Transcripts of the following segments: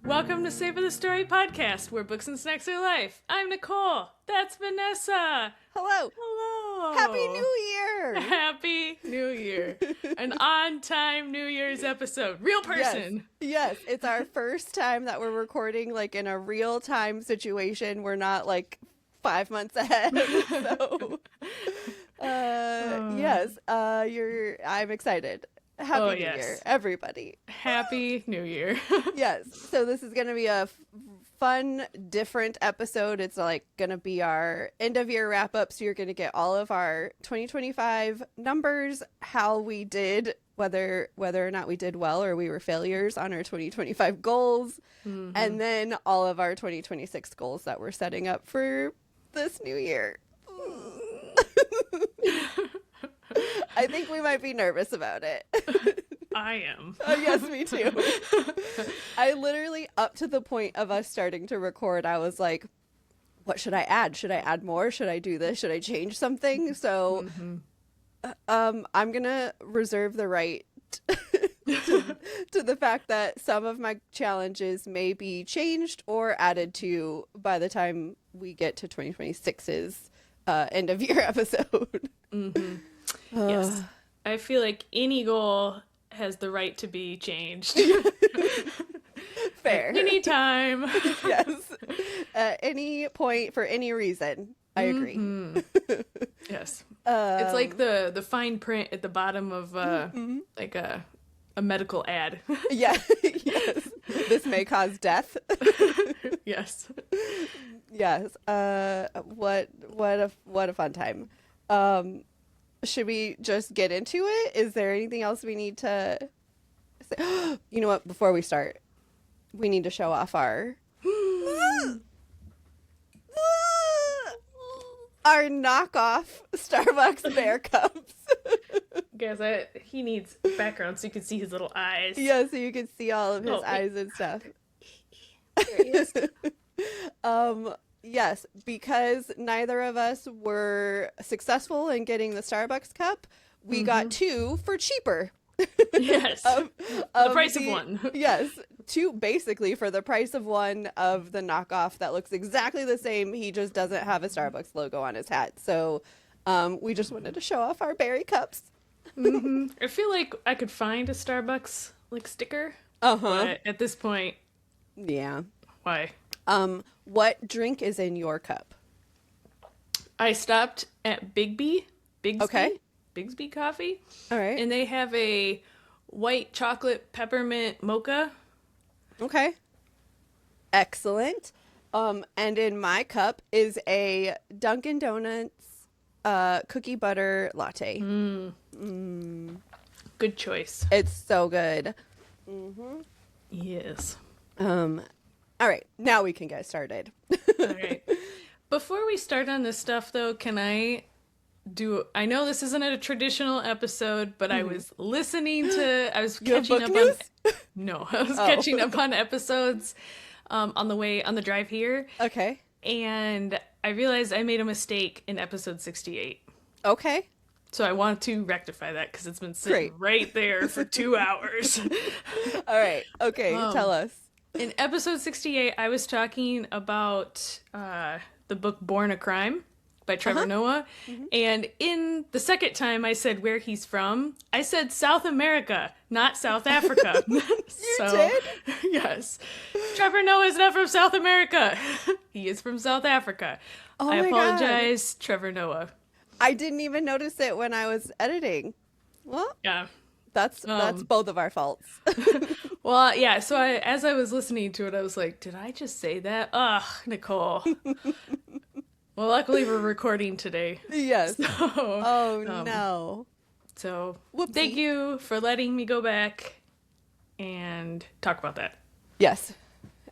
Welcome to Savor the Story podcast, where books and snacks are life. I'm Nicole. That's Vanessa. Hello. Hello. Happy New Year. Happy New Year. An on-time New Year's episode. Real person. Yes, it's our first time that we're recording like in a real-time situation. We're not like 5 months ahead. So, I'm excited. Happy New Year, everybody. Happy New Year. Yes. So this is going to be a fun, different episode. It's like going to be our end of year wrap up. So you're going to get all of our 2025 numbers, how we did, whether or not we did well or we were failures on our 2025 goals, and then all of our 2026 goals that we're setting up for this new year. I think we might be nervous about it. I am. Oh, yes, me too. I literally, up to the point of us starting to record, I was like, what should I add? Should I add more? Should I do this? Should I change something? So I'm going to reserve the right to the fact that some of my challenges may be changed or added to by the time we get to 2026's end of year episode. Yes. I feel like any goal has the right to be changed. Fair. At any time. Yes. At any point, for any reason. I agree. Yes. It's like the fine print at the bottom of like a medical ad. Yeah. Yes. This may cause death. Yes. Yes. What a fun time. Should we just get into it? Is there anything else we need to say? You know what? Before we start, we need to show off our knockoff Starbucks bear cups. Guys, he needs background so you can see his little eyes. Yeah, so you can see all of his eyes and stuff. There he is. Yes, because neither of us were successful in getting the Starbucks cup, we got two for cheaper. Yes. The price of one. Yes. Two basically for the price of one of the knockoff that looks exactly the same. He just doesn't have a Starbucks logo on his hat. So we just wanted to show off our berry cups. I feel like I could find a Starbucks like sticker. But at this point. Yeah. Why? What drink is in your cup? I stopped at Bigsby. Okay. Bigsby Coffee. All right. And they have a white chocolate peppermint mocha. Okay. Excellent. And in my cup is a Dunkin' Donuts cookie butter latte. Good choice. It's so good. Yes. All right, now we can get started. All right. Before we start on this stuff, though, I know this isn't a traditional episode, but I was listening to, I was catching up on, no, I was catching up on episodes on the drive here. Okay. And I realized I made a mistake in episode 68. Okay. So I want to rectify that because it's been sitting right there for 2 hours. All right. Okay. Tell us. In episode 68, I was talking about the book Born a Crime by Trevor Noah. And in the second time I said where he's from, I said South America, not South Africa. You did? Yes. Trevor Noah is not from South America. He is from South Africa. I apologize, God. Trevor Noah. I didn't even notice it when I was editing. Well, yeah. That's both of our faults. Well, yeah, so as I was listening to it, I was like, did I just say that? Ugh, Nicole. Well, luckily we're recording today. Yes. So, no. So, Whoopsie. Thank you for letting me go back and talk about that. Yes.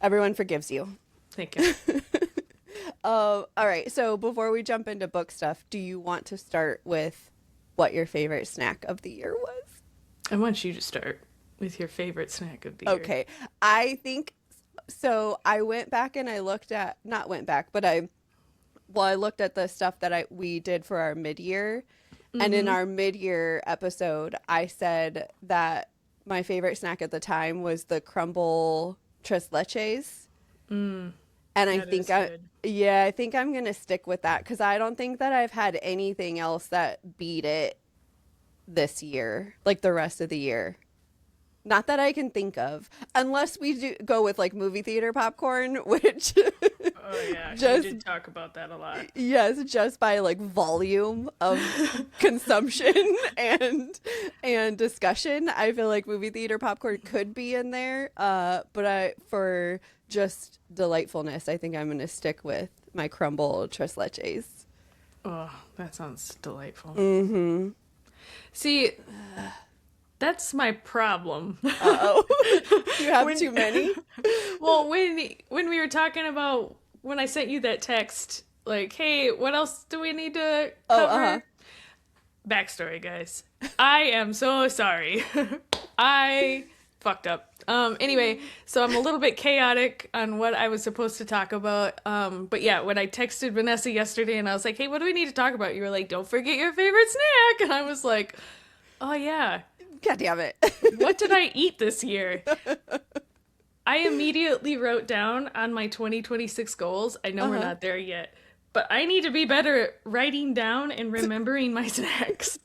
Everyone forgives you. Thank you. All right, so before we jump into book stuff, do you want to start with what your favorite snack of the year was? I want you to start with your favorite snack of the year. Okay. I think so. I went back and I looked at, not went back, but I looked at the stuff that we did for our mid-year. And in our mid-year episode, I said that my favorite snack at the time was the crumble tres leches. Mm, And I that think is good. I think I'm gonna stick with that because I don't think that I've had anything else that beat it this year, like the rest of the year. Not that I can think of, unless we do go with like movie theater popcorn, which Oh yeah, you just did talk about that a lot. yes, just by like volume of consumption and discussion, I feel like movie theater popcorn could be in there. But for just delightfulness, I think I'm gonna stick with my crumble tres leches. Oh, that sounds delightful. Mm-hmm. See, that's my problem. Uh-oh. You have When- too many? Well, when we were talking about when I sent you that text, like, hey, what else do we need to cover? Oh, uh-huh. Backstory, guys. I am so sorry. I fucked up. Anyway, so I'm a little bit chaotic on what I was supposed to talk about. But yeah, when I texted Vanessa yesterday and I was like, hey, what do we need to talk about? You were like, don't forget your favorite snack. And I was like, oh yeah. God damn it. What did I eat this year? I immediately wrote down on my 2026 goals. I know we're not there yet, but I need to be better at writing down and remembering my snacks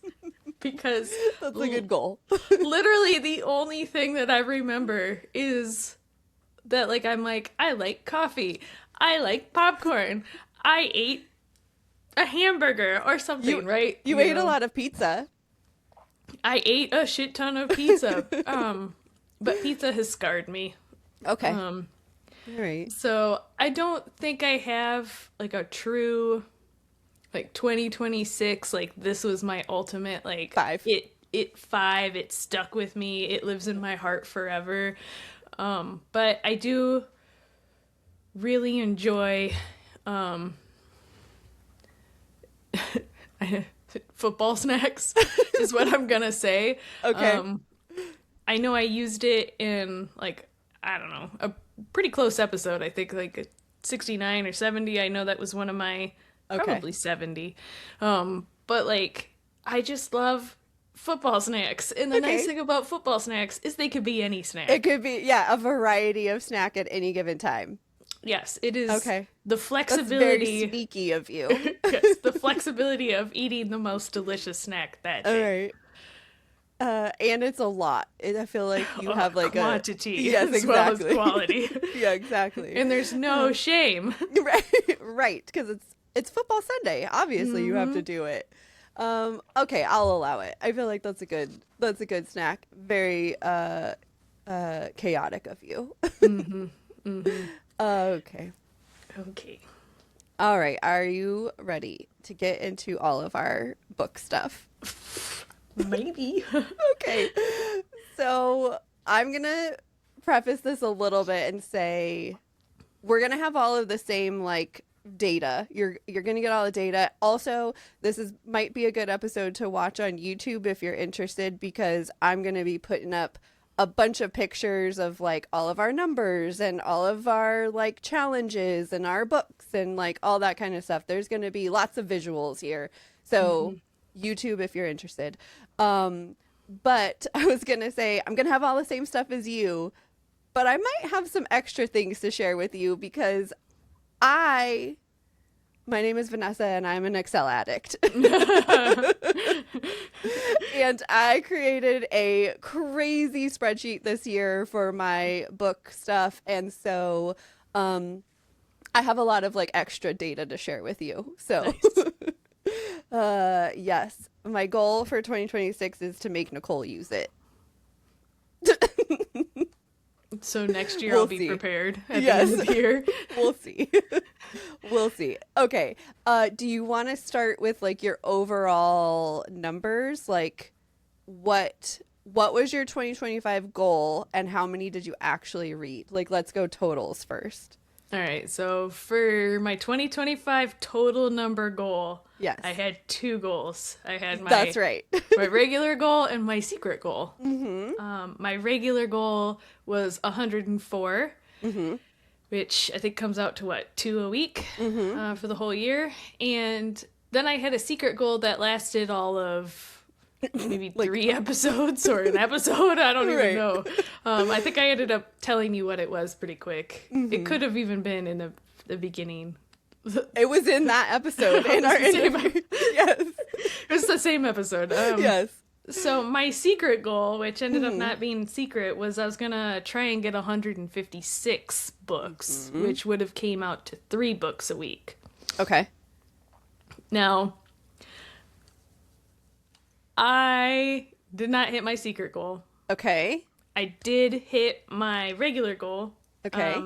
because That's a good goal. literally the only thing that I remember is that like I'm like I like coffee, I like popcorn, I ate a hamburger or something, right? You ate a lot of pizza. I ate a shit ton of pizza. But pizza has scarred me. Okay. All right. So I don't think I have like a true like 2026 like this was my ultimate like 5. It stuck with me. It lives in my heart forever. But I do really enjoy football snacks is what I'm gonna say. Okay. I know I used it in like I don't know a pretty close episode. I think like 69 or 70. I know that was one of my probably 70. But like I just love football snacks, and the nice thing about football snacks is they could be any snack. It could be a variety of snack at any given time. Yes, it is. Okay. The That's flexibility. very sneaky of you. Yes, the flexibility of eating the most delicious snack that All day. right. And it's a lot. I feel like you have like quantity yes, as well as exactly. quality. Yeah, exactly. And there's no shame. right, because it's football Sunday. Obviously, you have to do it. Okay, I'll allow it. I feel like that's a good snack. Very chaotic of you. Okay. Okay. All right. Are you ready to get into all of our book stuff? Maybe. Okay. So I'm going to preface this a little bit and say we're going to have all of the same like data. You're going to get all the data. Also, might be a good episode to watch on YouTube if you're interested because I'm going to be putting up a bunch of pictures of like all of our numbers and all of our like challenges and our books and like all that kind of stuff. There's going to be lots of visuals here. So YouTube if you're interested. But I was going to say I'm going to have all the same stuff as you, but I might have some extra things to share with you because my name is Vanessa and I'm an Excel addict. And I created a crazy spreadsheet this year for my book stuff. And so I have a lot of like extra data to share with you. So yes, my goal for 2026 is to make Nicole use it. So next year We'll I'll be see. prepared at the end of the year. We'll see. We'll see. Okay. Do you want to start with like your overall numbers? Like what was your 2025 goal and how many did you actually read? Like let's go totals first. All right. So for my 2025 total number goal, Yes. I had 2 goals. I had That's right. my regular goal and my secret goal. My regular goal was 104, which I think comes out to what, 2 a week for the whole year. And then I had a secret goal that lasted all of maybe 3 episodes or an episode. I don't even know. I think I ended up telling you what it was pretty quick. It could have even been in the beginning. It was in that episode in our interview. Yes. It was the same episode. Yes. So my secret goal, which ended up not being secret, was I was going to try and get 156 books, which would have came out to 3 books a week. Okay. Now, I did not hit my secret goal. Okay. I did hit my regular goal. Okay.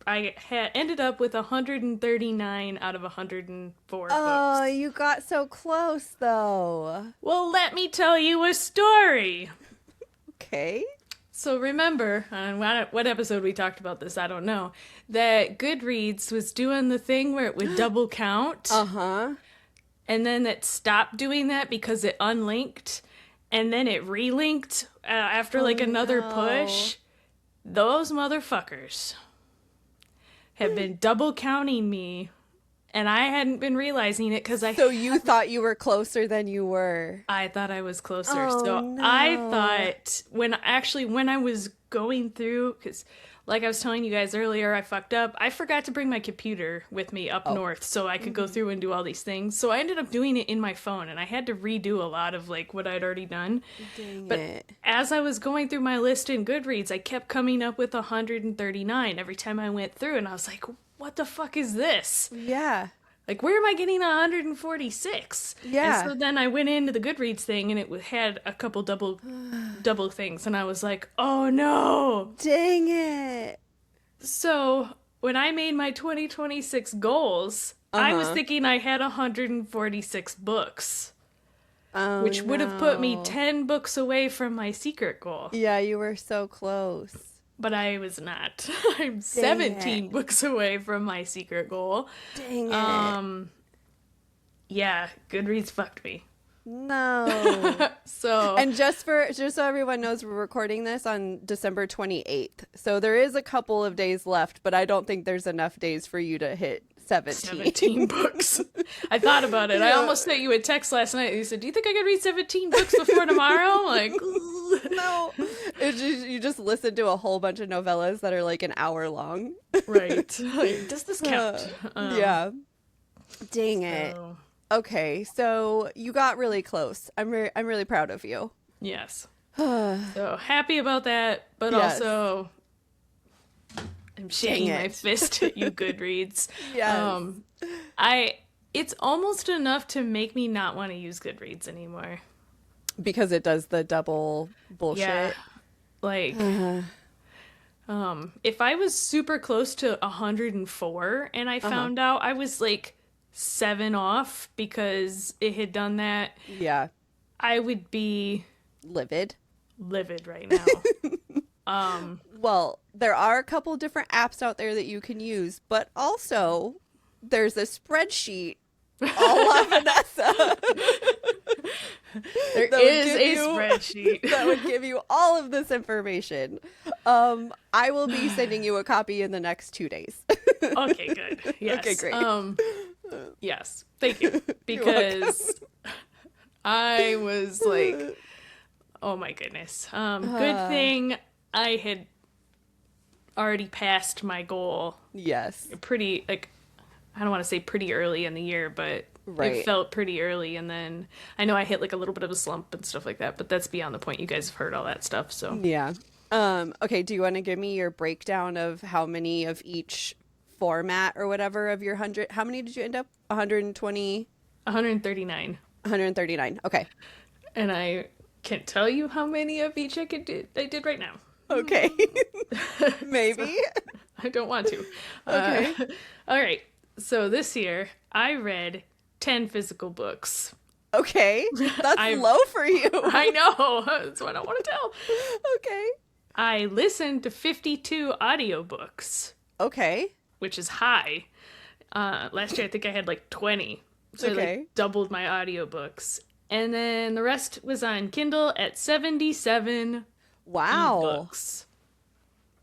I had ended up with 139 out of 104 Oh, books. you got so close, though. Well, let me tell you a story. Okay. So remember, on what episode we talked about this, I don't know, that Goodreads was doing the thing where it would double count. Uh-huh. And then it stopped doing that because it unlinked. And then it relinked after like another push. Those motherfuckers have been double counting me, and I hadn't been realizing it because So you thought you were closer than you were. I thought I was closer. Oh, So no. I thought when I was going through, because like I was telling you guys earlier, I fucked up. I forgot to bring my computer with me up north so I could go through and do all these things. So I ended up doing it in my phone, and I had to redo a lot of like what I'd already done. But as I was going through my list in Goodreads, I kept coming up with 139 every time I went through, and I was like, what the fuck is this? Yeah. Like, where am I getting 146? Yeah. And so then I went into the Goodreads thing, and it had a couple double things, and I was like, oh no! Dang it. So when I made my 2026 goals, I was thinking I had 146 books, which would have put me 10 books away from my secret goal. Yeah, you were so close. But I was not. I'm 17 books away from my secret goal. Dang it. Yeah, Goodreads fucked me. No. So And just so everyone knows, we're recording this on December 28th. So there is a couple of days left, but I don't think there's enough days for you to hit 17 books. I thought about it. Yeah. I almost sent you a text last night. You said, do you think I could read 17 books before tomorrow? Like, no. You just listen to a whole bunch of novellas that are like an hour long. Right. Like, does this count? Yeah. Dang it. Okay, so you got really close. I'm really proud of you. Yes. So happy about that, but also I'm shaking my fist at you, Goodreads. Yes. It's almost enough to make me not want to use Goodreads anymore. Because it does the double bullshit. Yeah. Like, if I was super close to 104 and I found out I was like 7 off because it had done that, yeah, I would be livid right now. Well, there are a couple different apps out there that you can use, but also there's a spreadsheet a la Vanessa. There is a spreadsheet that would give you all of this information. I will be sending you a copy in the next 2 days. Okay, good. Yes. Okay, great. Yes, thank you. Because I was like, oh my goodness. Good thing I had already passed my goal. Yes. Pretty, like, I don't want to say pretty early in the year, but it felt pretty early. And then I know I hit like a little bit of a slump and stuff like that, but that's beyond the point. You guys have heard all that stuff, so. Yeah. Okay, do you want to give me your breakdown of how many of each format or whatever of your 100? How many did you end up? 120? 139. 139. Okay. And I can't tell you how many of each I did right now. Okay. Maybe. So, I don't want to. Okay. All right. So this year I read 10 physical books. Okay. That's low for you. I know. That's what I want to tell. Okay. I listened to 52 audiobooks. Okay. Which is high. Last year I think I had like 20. So I like doubled my audiobooks. And then the rest was on Kindle at 77 books.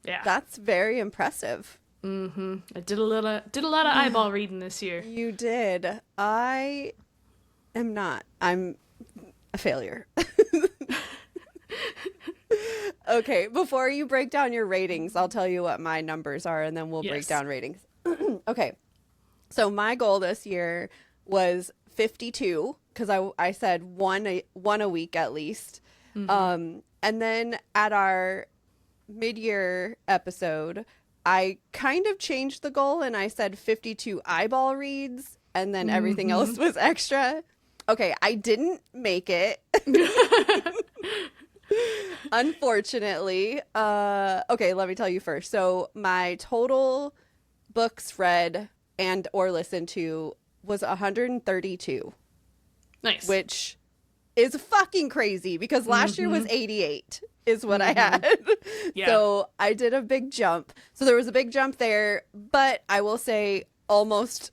Yeah. That's very impressive. Mm-hmm. I did a lot of eyeball reading this year. You did. I am not. I'm a failure. Okay, before you break down your ratings, I'll tell you what my numbers are, and then we'll break down ratings. Okay, so my goal this year was 52, because I said one a week at least. And then at our mid-year episode, I kind of changed the goal, and I said 52 eyeball reads, and then everything else was extra. Okay, I didn't make it. Unfortunately. Okay, let me tell you first. So my total books read and or listened to was 132. Nice. Which is fucking crazy, because last year was 88 is what I had. Yeah. So I did a big jump. So there was a big jump there, but I will say almost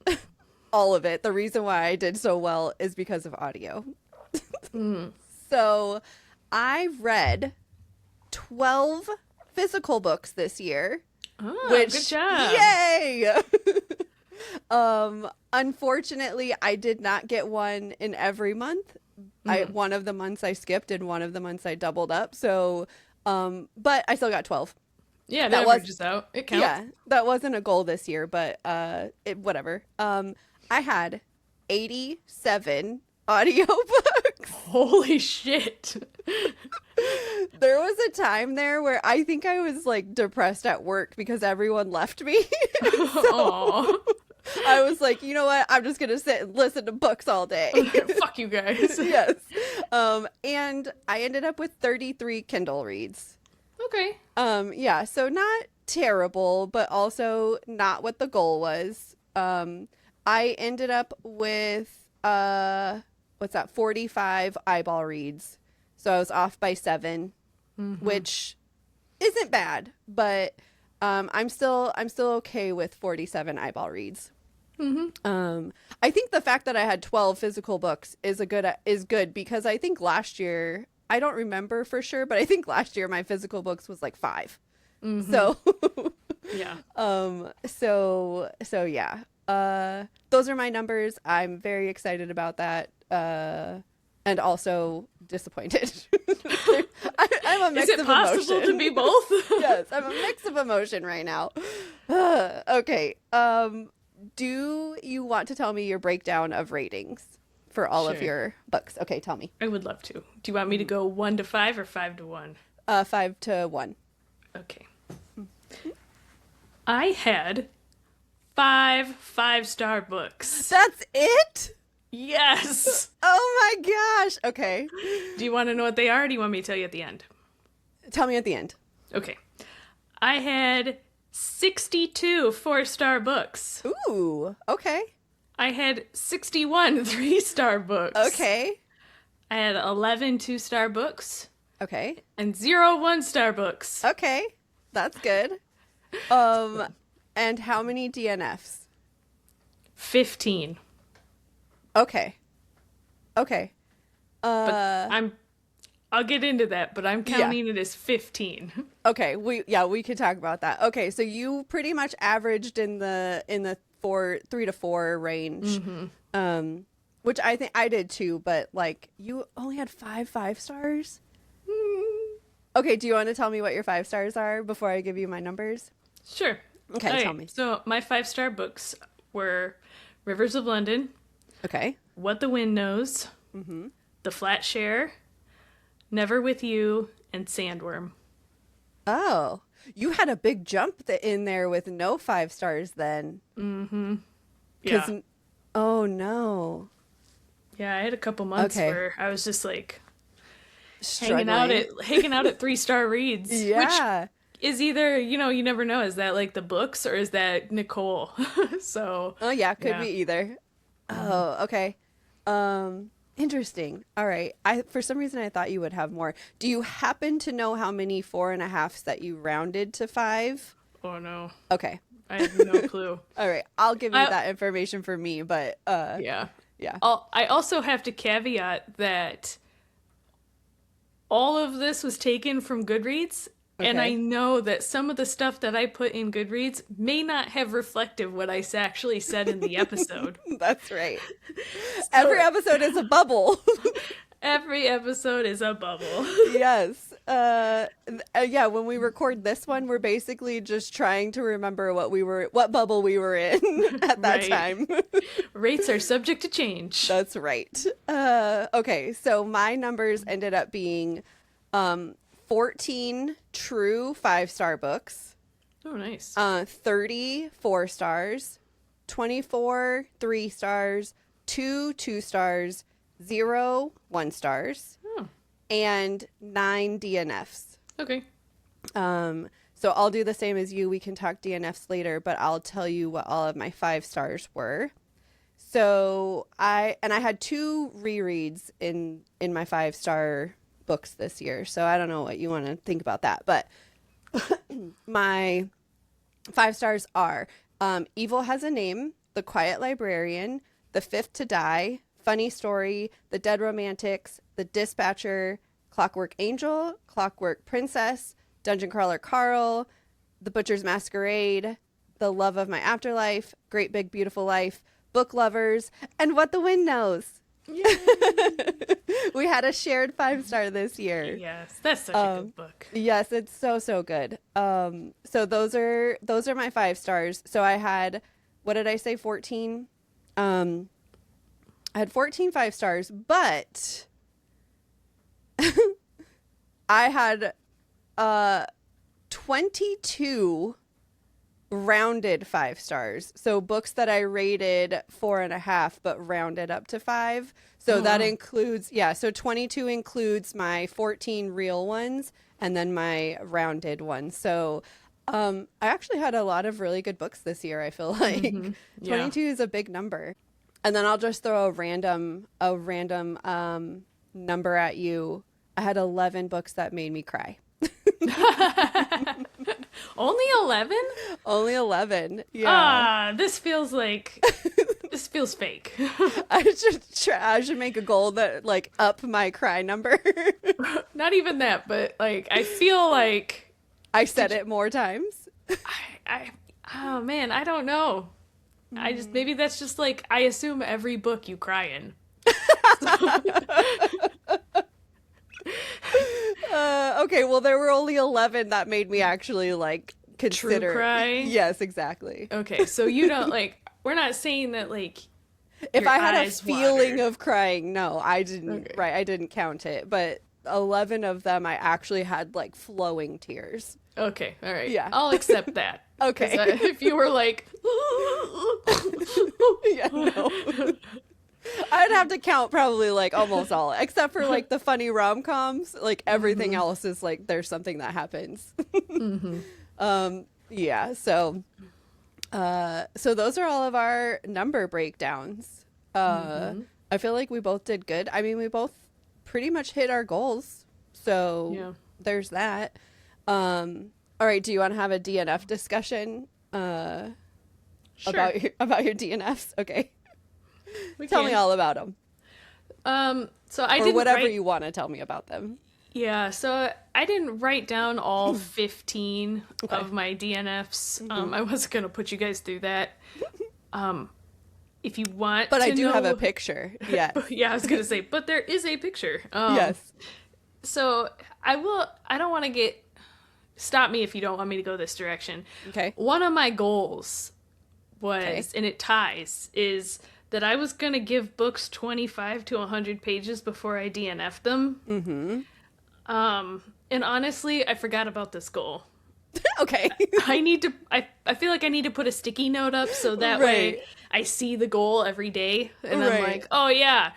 all of it, the reason why I did so well is because of audio. So I read 12 physical books this year. Oh, which, good job. Yay! Unfortunately, I did not get one in every month. One of the months I skipped, and one of the months I doubled up. So, but I still got 12. Yeah, that averages out. It counts. Yeah, that wasn't a goal this year, but whatever. I had 87 audiobooks. Holy shit. There was a time there where I think I was like depressed at work because everyone left me. So I was like, you know what? I'm just going to sit and listen to books all day. Fuck you guys. Yes. And I ended up with 33 Kindle reads. Okay. Yeah, so not terrible, but also not what the goal was. I ended up with 45 eyeball reads. So I was off by 7, which isn't bad, but I'm still okay with 47 eyeball reads. I think the fact that I had 12 physical books is good, because I think last year, I don't remember for sure, but I think last year my physical books was like 5. So yeah. So yeah. Those are my numbers. I'm very excited about that. And also disappointed. I'm a mix of emotion. Is it possible to be both? Yes, I'm a mix of emotion right now. Okay. Do you want to tell me your breakdown of ratings for all of your books? Okay, tell me. I would love to. Do you want me to go 1 to 5 or 5 to 1? 5 to 1. Okay. I had 5 5-star books. That's it? Yes. Oh my gosh. Okay. Do you want to know what they are, or do you want me to tell you at the end? Tell me at the end. Okay. I had 62 4-star books. Ooh. Okay. I had 61 3-star books. Okay. I had 11 2-star books. Okay. And 0 1-star books. Okay. That's good. And how many DNFs? 15. Okay. Okay. But I'll get into that, but I'm counting it as 15. Okay, we could talk about that. Okay, so you pretty much averaged in the 3 to 4 range. Which I think I did too, but like you only had 5 stars? Okay, do you want to tell me what your 5 stars are before I give you my numbers? Sure. Okay, tell me. So my 5-star books were Rivers of London. Okay. What the Wind Knows. The Flat Share. Never With You, and Sandworm. Oh, you had a big jump in there with no 5 stars then. Yeah. Oh no. Yeah, I had a couple months where I was just like struggling. hanging out at 3-star reads. Yeah. Which is either, you never know, is that like the books or is that Nicole? So. Oh yeah, could be either. Oh, okay. Interesting. All right. For some reason I thought you would have more. Do you happen to know how many 4.5s that you rounded to 5? Oh no. Okay. I have no clue. All right. I'll give you that information for me, but yeah. Yeah. I also have to caveat that all of this was taken from Goodreads. Okay. And I know that some of the stuff that I put in Goodreads may not have reflected what I actually said in the episode. That's right. So, every episode is a bubble. Every episode is a bubble. Yes. Yeah, when we record this one, we're basically just trying to remember what bubble we were in at that time. Rates are subject to change. That's right. Okay, so my numbers ended up being 14 true 5-star books. Oh, nice. 30 4-stars, 24 3-stars, 2 2-stars, 0 1-stars, and 9 DNFs. Okay. So I'll do the same as you. We can talk DNFs later, but I'll tell you what all of my 5-stars were. So I had 2 rereads in my 5-star books this year. So I don't know what you want to think about that, but my 5 stars are Evil Has a Name, The Quiet Librarian, The Fifth to Die, Funny Story, The Dead Romantics, The Dispatcher, Clockwork Angel, Clockwork Princess, Dungeon Crawler Carl, The Butcher's Masquerade, The Love of My Afterlife, Great Big Beautiful Life, Book Lovers, and What the Wind Knows. We had a shared 5-star this year. Yes, that's such a good book. Yes, it's so good. So those are my 5 stars. So I had, what did I say, 14? I had 14 5-stars, but I had 22 rounded 5 stars. So books that I rated 4.5 but rounded up to 5. So that includes, so 22 includes my 14 real ones and then my rounded ones. So I actually had a lot of really good books this year, I feel like. 22 is a big number. And then I'll just throw a random number at you. I had 11 books that made me cry. Only 11? Only 11. Yeah. This feels fake. I should make a goal that like up my cry number. Not even that, but like I feel like I said it more times. Oh man, I don't know. Maybe that's just like I assume every book you cry in. Okay, well there were only 11 that made me actually like consider. True cry? Yes, exactly. Okay, so you don't like we're not saying that like if I had a feeling of crying, no, I didn't. Okay. Right, I didn't count it, but 11 of them I actually had like flowing tears. Okay, all right. Yeah, I'll accept that. Okay, if you were like, yeah, no. I'd have to count probably like almost all, except for like the funny rom-coms. Like everything else is like there's something that happens. Yeah. So those are all of our number breakdowns. I feel like we both did good. I mean, we both pretty much hit our goals. So there's that. All right. Do you want to have a DNF discussion sure. about your DNFs? Okay. Tell me all about them. So I didn't whatever you want to tell me about them. Yeah, so I didn't write down all 15 of my DNFs. I wasn't going to put you guys through that. If you want but to I do know... have a picture. Yeah. Yeah, I was going to say, but there is a picture. Yes. So I don't want to stop me if you don't want me to go this direction. Okay. One of my goals was, and it ties, is that I was going to give books 25 to 100 pages before I DNF them. And honestly, I forgot about this goal. Okay. I feel like I need to put a sticky note up so that way I see the goal every day. And I'm like, oh yeah,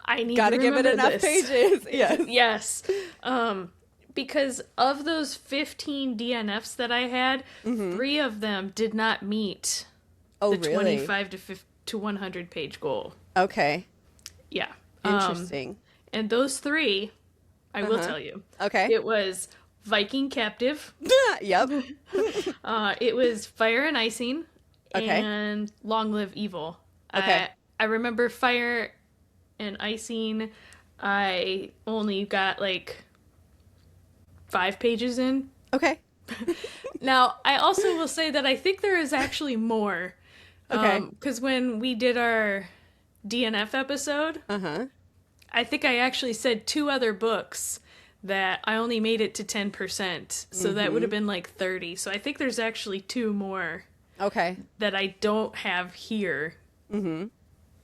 I need to remember give it enough this. pages. Yes. Yes. Because of those 15 DNFs that I had, 3 of them did not meet the 25 to 100 page goal. Okay. Yeah. Interesting. And those 3, I will tell you. Okay. It was Viking Captive. Yep. It was Fire and Icing. Okay. And Long Live Evil. Okay. I remember Fire and Icing, I only got like 5 pages in. Okay. Now, I also will say that I think there is actually more. Okay. Because when we did our DNF episode, I think I actually said 2 other books that I only made it to 10%. So that would have been like 30. So I think there's actually 2 more. Okay. That I don't have here. Mm-hmm.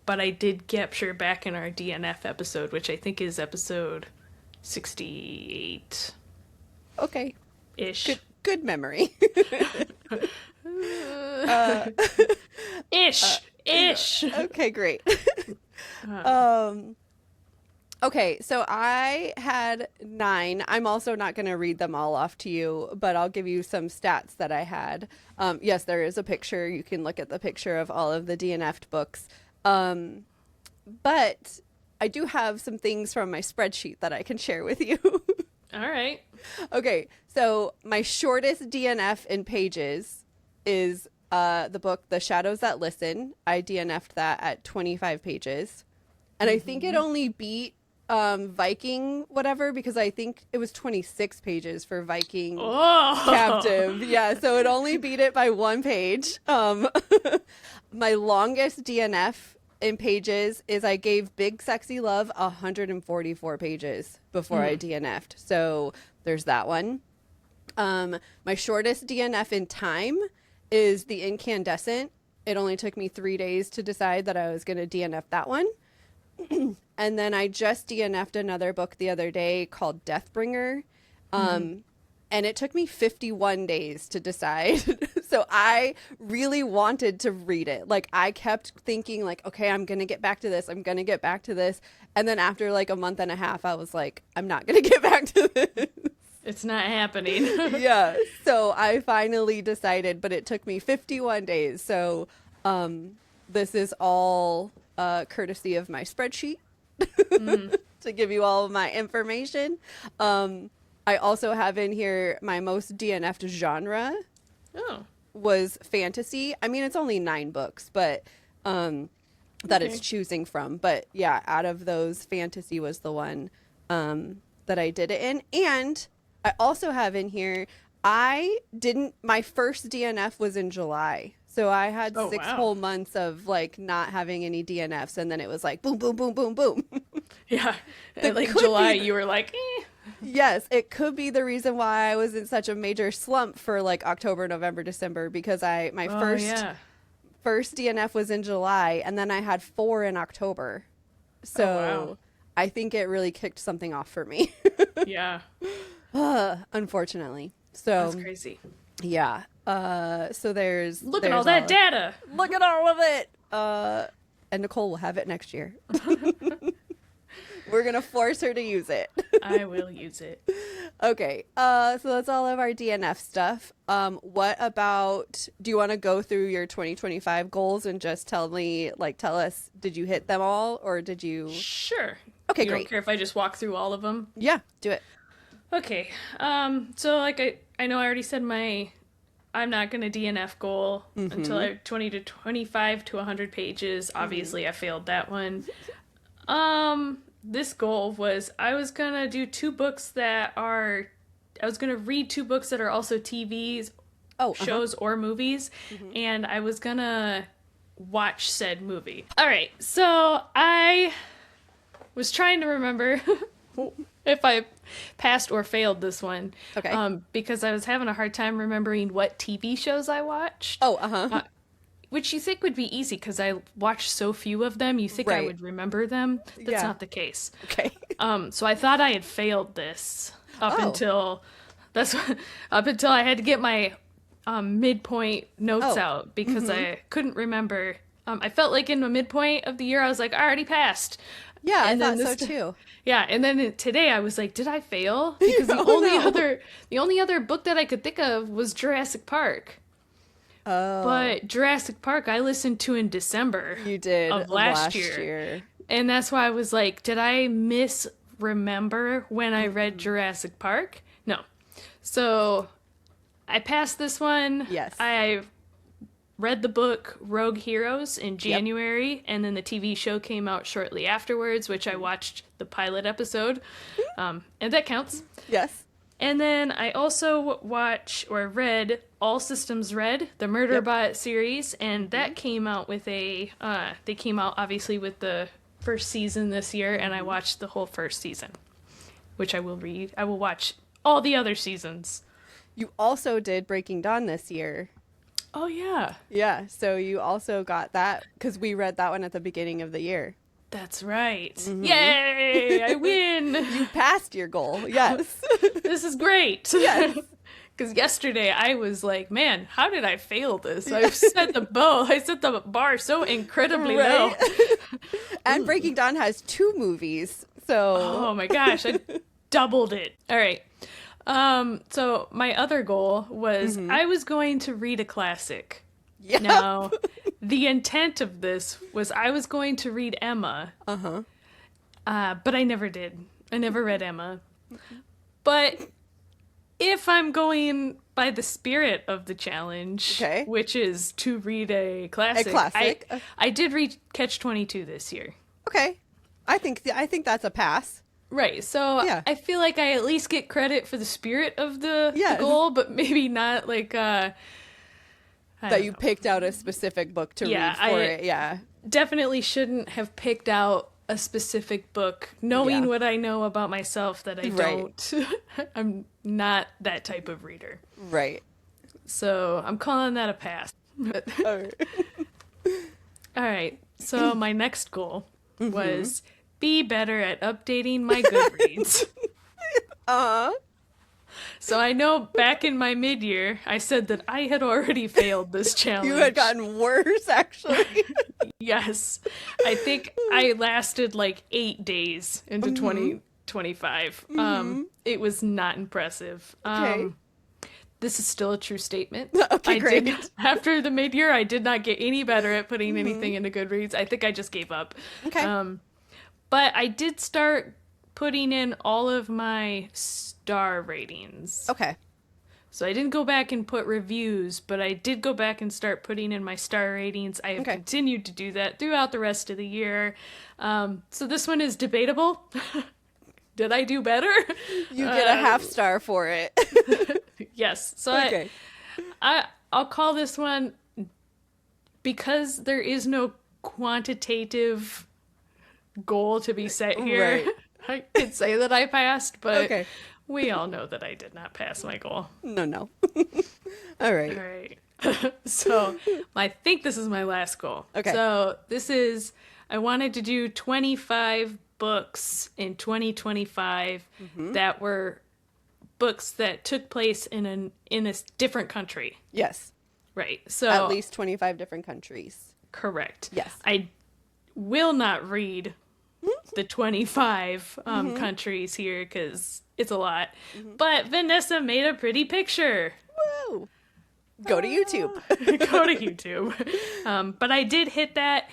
But I did capture back in our DNF episode, which I think is episode 68. Okay. Ish. Good memory. Ish. Okay, great. Okay, so I had 9. I'm also not going to read them all off to you, but I'll give you some stats that I had. Yes, there is a picture. You can look at the picture of all of the DNF'd books. But I do have some things from my spreadsheet that I can share with you. All right. Okay, so my shortest DNF in pages is the book The Shadows That Listen. I DNF'd that at 25 pages. And I think it only beat Viking whatever, because I think it was 26 pages for Viking Captive. Yeah, so it only beat it by 1 page. My longest DNF in pages is I gave Big Sexy Love 144 pages before I DNF'd. So there's that one. My shortest DNF in time is The Incandescent. It only took me 3 days to decide that I was going to DNF that one. And then I just DNF'd another book the other day called Deathbringer. And it took me 51 days to decide. So I really wanted to read it. Like, I kept thinking, like, okay, I'm going to get back to this. I'm going to get back to this. And then after like a month and a half, I was like, I'm not going to get back to this. It's not happening. Yeah. So I finally decided, but it took me 51 days. So this is all courtesy of my spreadsheet to give you all of my information. I also have in here my most DNF'd genre was fantasy. I mean, it's only 9 books, but that it's choosing from. But yeah, out of those, fantasy was the one that I did it in. And I also have in here, my first DNF was in July. So I had 6 whole months of like not having any DNFs, and then it was like boom, boom, boom, boom, boom. Yeah. And like July, you were like, eh. Yes, it could be the reason why I was in such a major slump for like October, November, December, because my first DNF was in July, and then I had 4 in October. So I think it really kicked something off for me. Yeah. Unfortunately. So that's crazy. Yeah. So there's look at all that data. Look at all of it. And Nicole will have it next year. We're gonna force her to use it. I will use it. Okay. So that's all of our DNF stuff. What about? Do you want to go through your 2025 goals and just tell us, did you hit them all, or did you? Sure. Okay, you great. Don't care if I just walk through all of them? Yeah, do it. Okay. So like I know I already said I'm not going to DNF goal until I have 20 to 25 to 100 pages. Obviously, I failed that one. This goal was I was going to do 2 books I was going to read 2 books that are also TVs, shows or movies, and I was going to watch said movie. All right. So I was trying to remember if I passed or failed this one. Okay. Because I was having a hard time remembering what TV shows I watched. Which you think would be easy because I watched so few of them. You think I would remember them. That's not the case. Okay. So I thought I had failed this up until I had to get my midpoint notes out because I couldn't remember. I felt like in the midpoint of the year I was like, I already passed. Yeah, and I thought so too. Yeah, and then today I was like, did I fail? Because the only other book that I could think of was Jurassic Park. Oh. But Jurassic Park I listened to in December. You did of last year. And that's why I was like, did I misremember when I read Jurassic Park? No. So I passed this one. Yes. I read the book Rogue Heroes in January, and then the TV show came out shortly afterwards, which I watched the pilot episode, and that counts. Yes. And then I also read All Systems Red, the Murderbot series, and that came out with they came out obviously with the first season this year, and I watched the whole first season, which I will read. I will watch all the other seasons. You also did Breaking Dawn this year. Oh, yeah. Yeah, so you also got that because we read that one at the beginning of the year. That's right. Mm-hmm. Yay! I win! You passed your goal. Yes. This is great. Yes. Because yesterday I was like, man, how did I fail this? I set the bar so incredibly low. And Breaking Dawn has 2 movies, so... Oh my gosh, I doubled it. All right. So my other goal was I was going to read a classic. Yep. Now, the intent of this was I was going to read Emma. But I never did. I never read Emma. But if I'm going by the spirit of the challenge, which is to read a classic, I did read Catch-22 this year. Okay. I think that's a pass. Right, so I feel like I at least get credit for the spirit of the goal, but maybe not like that you picked out a specific book to read for it. Yeah, definitely shouldn't have picked out a specific book, knowing what I know about myself that I don't. I'm not that type of reader. Right. So I'm calling that a pass. All right. So my next goal was be better at updating my Goodreads. So I know back in my mid-year, I said that I had already failed this challenge. You had gotten worse, actually. Yes. I think I lasted like 8 days into 2025. It was not impressive. This is still a true statement. Okay, great. After the mid-year, I did not get any better at putting anything into Goodreads. I think I just gave up. Okay. But I did start putting in all of my star ratings. Okay. So I didn't go back and put reviews, but I did go back and start putting in my star ratings. I have continued to do that throughout the rest of the year. So this one is debatable. Did I do better? You get a half star for it. Yes. So I'll call this one, because there is no quantitative goal to be set here. Right. I could say that I passed, but we all know that I did not pass my goal. No. All right. So I think this is my last goal. Okay. So I wanted to do 25 books in 2025 that were books that took place in a different country. Yes. Right. So at least 25 different countries. Correct. Yes. I will not read the 25 countries here because it's a lot. But Vanessa made a pretty picture. Woo! Go to YouTube. Go to YouTube. But I did hit that.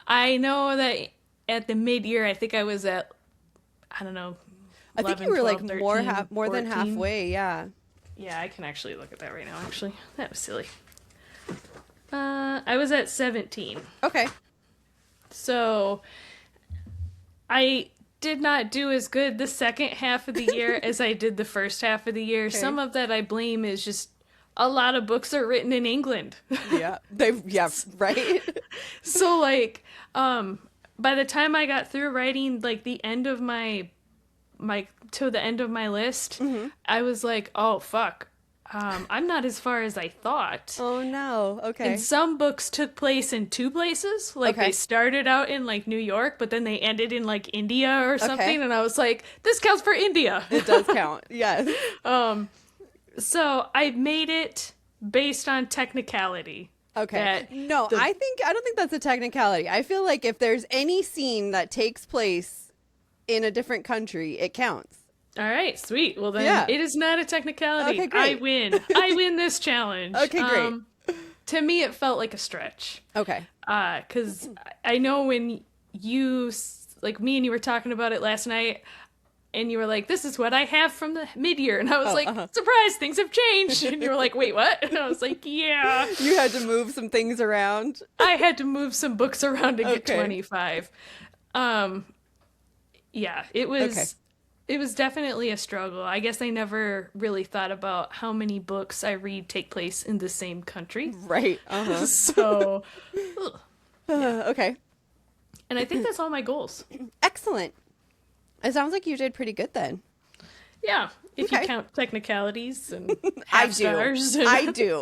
I know that at the mid-year, I think I was at, I don't know, 11, I think you were 12, like 13, more than halfway, yeah. Yeah, I can actually look at that right now, actually. That was silly. I was at 17. Okay. So I did not do as good the second half of the year as I did the first half of the year. Okay. Some of that I blame is just a lot of books are written in England. Yeah. Right. So like by the time I got through writing like the end of my to the end of my list, I was like, oh fuck. I'm not as far as I thought. Oh no. Okay. And some books took place in 2 places. Like they started out in like New York, but then they ended in like India or something. And I was like, this counts for India. It does count. Yes. So I made it based on technicality. Okay. No, I don't think that's a technicality. I feel like if there's any scene that takes place in a different country, it counts. All right, sweet. Well, then it is not a technicality. Okay, great. I win. I win this challenge. Okay, great. To me, it felt like a stretch. Okay. Because I know when you, like me and you were talking about it last night, and you were like, this is what I have from the mid-year. And I was surprise, things have changed. And you were like, wait, what? And I was like, yeah. You had to move some things around. I had to move some books around to get 25. Yeah, it was... It was definitely a struggle. I guess I never really thought about how many books I read take place in the same country. Right. So, okay. And I think that's all my goals. Excellent. It sounds like you did pretty good then. Yeah, if Okay. you count technicalities and I half do. stars. I do.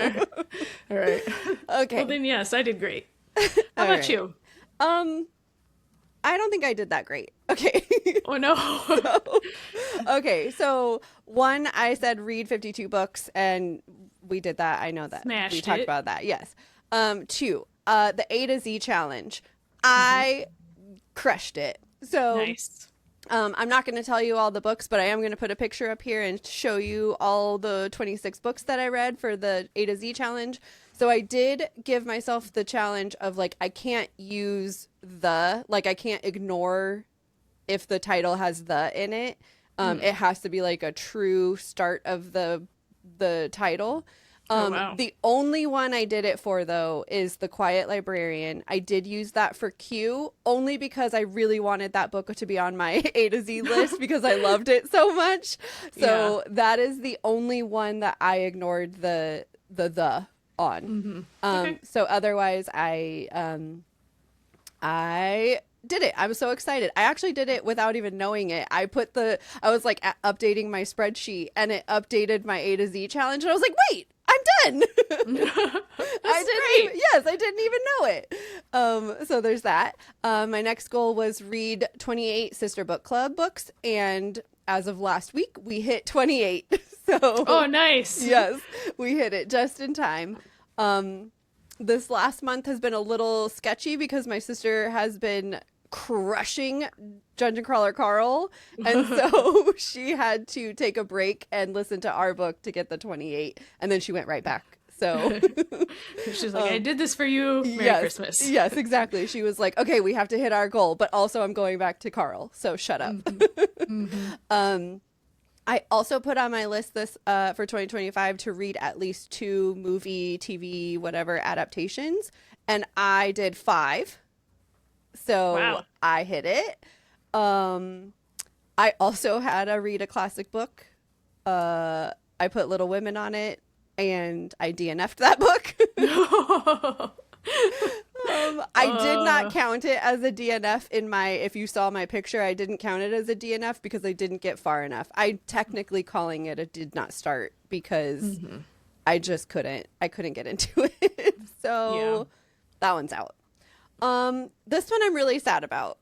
All right. Okay. Well, then, yes, I did great. How about right. you? I don't think I did that great. Okay. Oh, no. Okay, so one, I said read 52 books, and we did that. I know that. Smashed we talked it. about that. Yes. Two, the A to Z challenge. I crushed it. So Nice. I'm not going to tell you all the books, but I am going to put a picture up here and show you all the 26 books that I read for the A to Z challenge. So I did give myself the challenge of like, I can't use I can't ignore if the title has the in it. It has to be like a true start of the title. Wow. The only one I did it for, though, is The Quiet Librarian. I did use that for Q only because I really wanted that book to be on my A to Z list because I loved it so much. So that is the only one that I ignored the on. Okay. So otherwise, I did it. I was so excited. I actually did it without even knowing it. I was like updating my spreadsheet and it updated my A to Z challenge. And I was like, wait, I'm done. Yes, I didn't even know it. So there's that. My next goal was read 28 Sister Book Club books. And as of last week, we hit 28. So, Oh, nice. yes, we hit it just in time. This last month has been a little sketchy because my sister has been crushing Dungeon Crawler Carl, and so she had to take a break and listen to our book to get the 28, and then she went right back. So She's like, I did this for you. Merry Christmas. Yes, exactly. She was like, okay, we have to hit our goal, but also I'm going back to Carl, so shut up. I also put on my list this for 2025 to read at least 2 movie, TV, whatever adaptations, and I did 5. So Wow. I hit it. I also had to read a classic book. I put Little Women on it, and I DNF'd that book. I did not count it as a DNF if you saw my picture, I didn't count it as a DNF because I didn't get far enough. I'm technically calling it a did not start because I just couldn't get into it. So that one's out. This one I'm really sad about.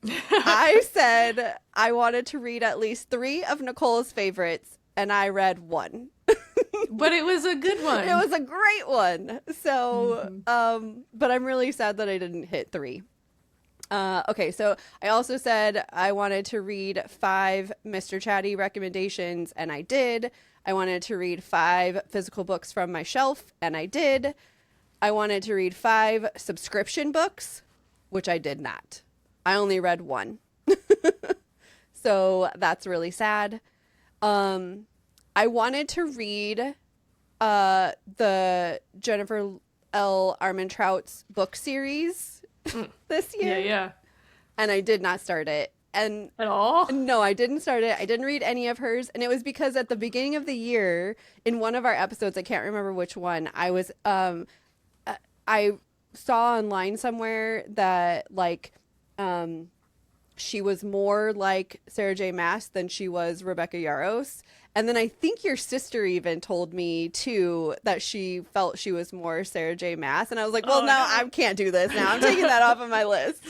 I said I wanted to read at least 3 of Nicole's favorites, and I read 1. But it was a good one. It was a great one. So, but I'm really sad that I didn't hit 3. Okay, so I also said I wanted to read 5 Mr. Chatty recommendations, and I did. I wanted to read 5 physical books from my shelf, and I did. I wanted to read 5 subscription books, which I did not. I only read 1. So that's really sad. I wanted to read the Jennifer L. Armentrout's book series this year. Yeah. And I did not start it. And At all? no, I didn't start it. I didn't read any of hers. And it was because at the beginning of the year, in one of our episodes, I can't remember which one, I saw online somewhere that she was more like Sarah J. Maas than she was Rebecca Yarros. And then I think your sister even told me, too, that she felt she was more Sarah J. Maas. And I was like, well, no, I can't do this now. I'm taking that off of my list.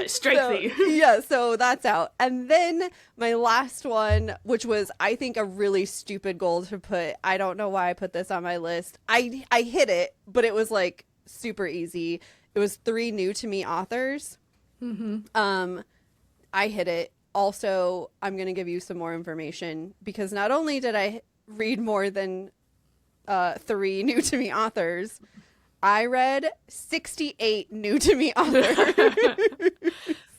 Strike Yeah, so that's out. And then my last one, which was, I think, a really stupid goal to put. I don't know why I put this on my list. I hit it, but it was, super easy. It was 3 new to me authors. I hit it. Also, I'm going to give you some more information because not only did I read more than 3 new to me authors, I read 68 new to me authors.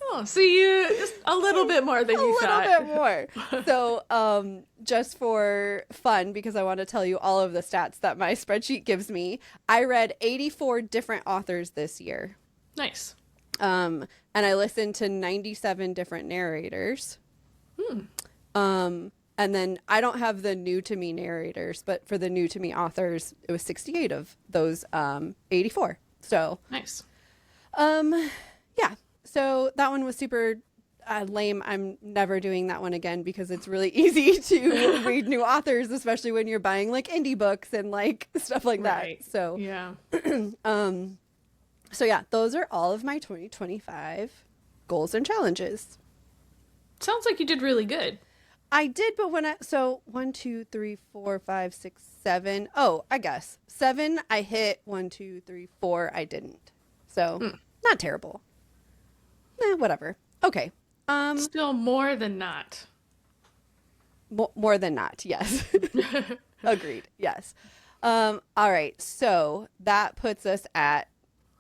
Oh, so you just a little bit more than you thought. A little bit more. So, just for fun, because I want to tell you all of the stats that my spreadsheet gives me, I read 84 different authors this year. Nice. And I listened to 97 different narrators. And then I don't have the new to me narrators, but for the new to me authors, it was 68 of those 84. So nice. Yeah. So that one was super lame. I'm never doing that one again because it's really easy to read new authors, especially when you're buying like indie books and like stuff like that. So yeah. So yeah, those are all of my 2025 goals and challenges. Sounds like you did really good. I did, but so 1, 2, 3, 4, 5, 6, 7. Oh, I guess 7 I hit. 1, 2, 3, 4 I didn't. So not terrible. Whatever. Okay. Still more than not. More than not. Yes. Agreed. Yes. All right. So that puts us at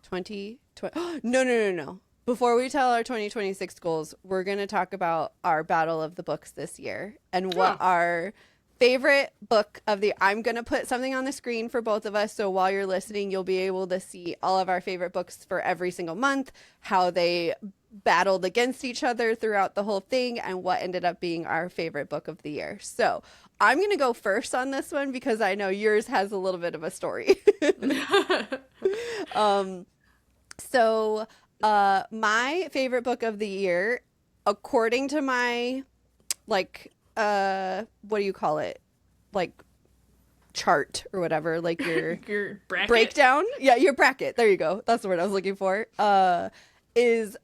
2020. No. Before we tell our 2026 goals, we're going to talk about our battle of the books this year and what our favorite book of the... I'm going to put something on the screen for both of us. So while you're listening, you'll be able to see all of our favorite books for every single month, how they battled against each other throughout the whole thing, and what ended up being our favorite book of the year. So I'm going to go first on this one because I know yours has a little bit of a story. So my favorite book of the year, according to my, like, what do you call it? Like, chart or whatever, like your bracket? Breakdown. Yeah, your bracket. There you go. That's the word I was looking for. It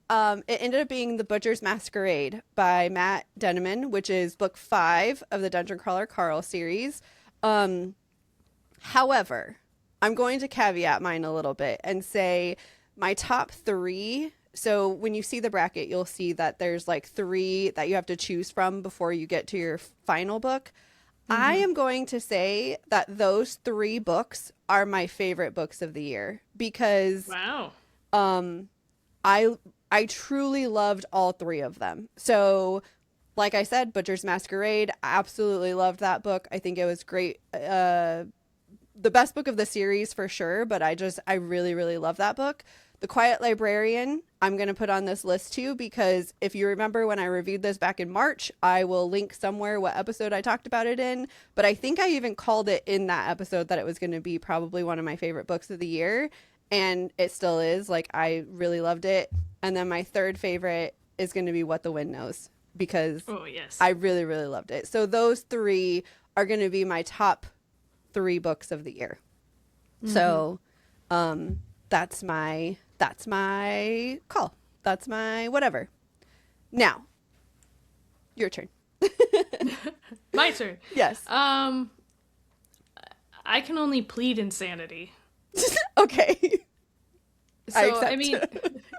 ended up being The Butcher's Masquerade by Matt Denneman, which is book 5 of the Dungeon Crawler Carl series. However, I'm going to caveat mine a little bit and say my top 3. So when you see the bracket, you'll see that there's like 3 that you have to choose from before you get to your final book. I am going to say that those 3 books are my favorite books of the year because I truly loved all 3 of them. So like I said, Butcher's Masquerade, I absolutely loved that book. I think it was great. The best book of the series for sure, but I really, really love that book. The Quiet Librarian, I'm going to put on this list too, because if you remember when I reviewed this back in March, I will link somewhere what episode I talked about it in. But I think I even called it in that episode that it was going to be probably one of my favorite books of the year. And it still is. Like, I really loved it. And then my third favorite is going to be What the Wind Knows, because I really, really loved it. So those 3 are going to be my top 3 books of the year. So that's my call. That's my whatever. Now, your turn. My turn. Yes. I can only plead insanity. Okay. So I mean,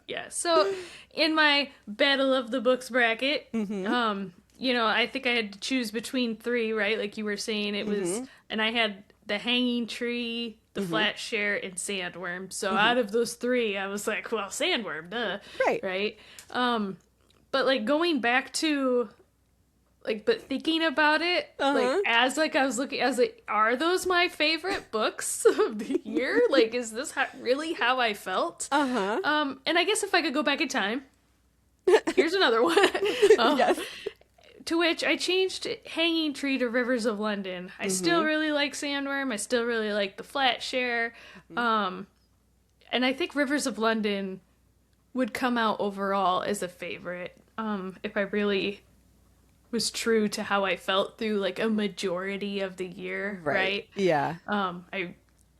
yeah. So in my Battle of the Books bracket, I think I had to choose between 3, right? Like you were saying, it was, and I had The Hanging Tree, The Flat Share, and Sandworm. So out of those 3, I was like, well, Sandworm, duh. Right. But like going back to, like, but thinking about it, like as like I was looking, I was like, are those my favorite books of the year? Like, is this really how I felt? And I guess if I could go back in time, here's another one. Yes. To which I changed Hanging Tree to Rivers of London. I still really like Sandworm. I still really like The Flat Share. And I think Rivers of London would come out overall as a favorite if I really was true to how I felt through like a majority of the year, right? Yeah.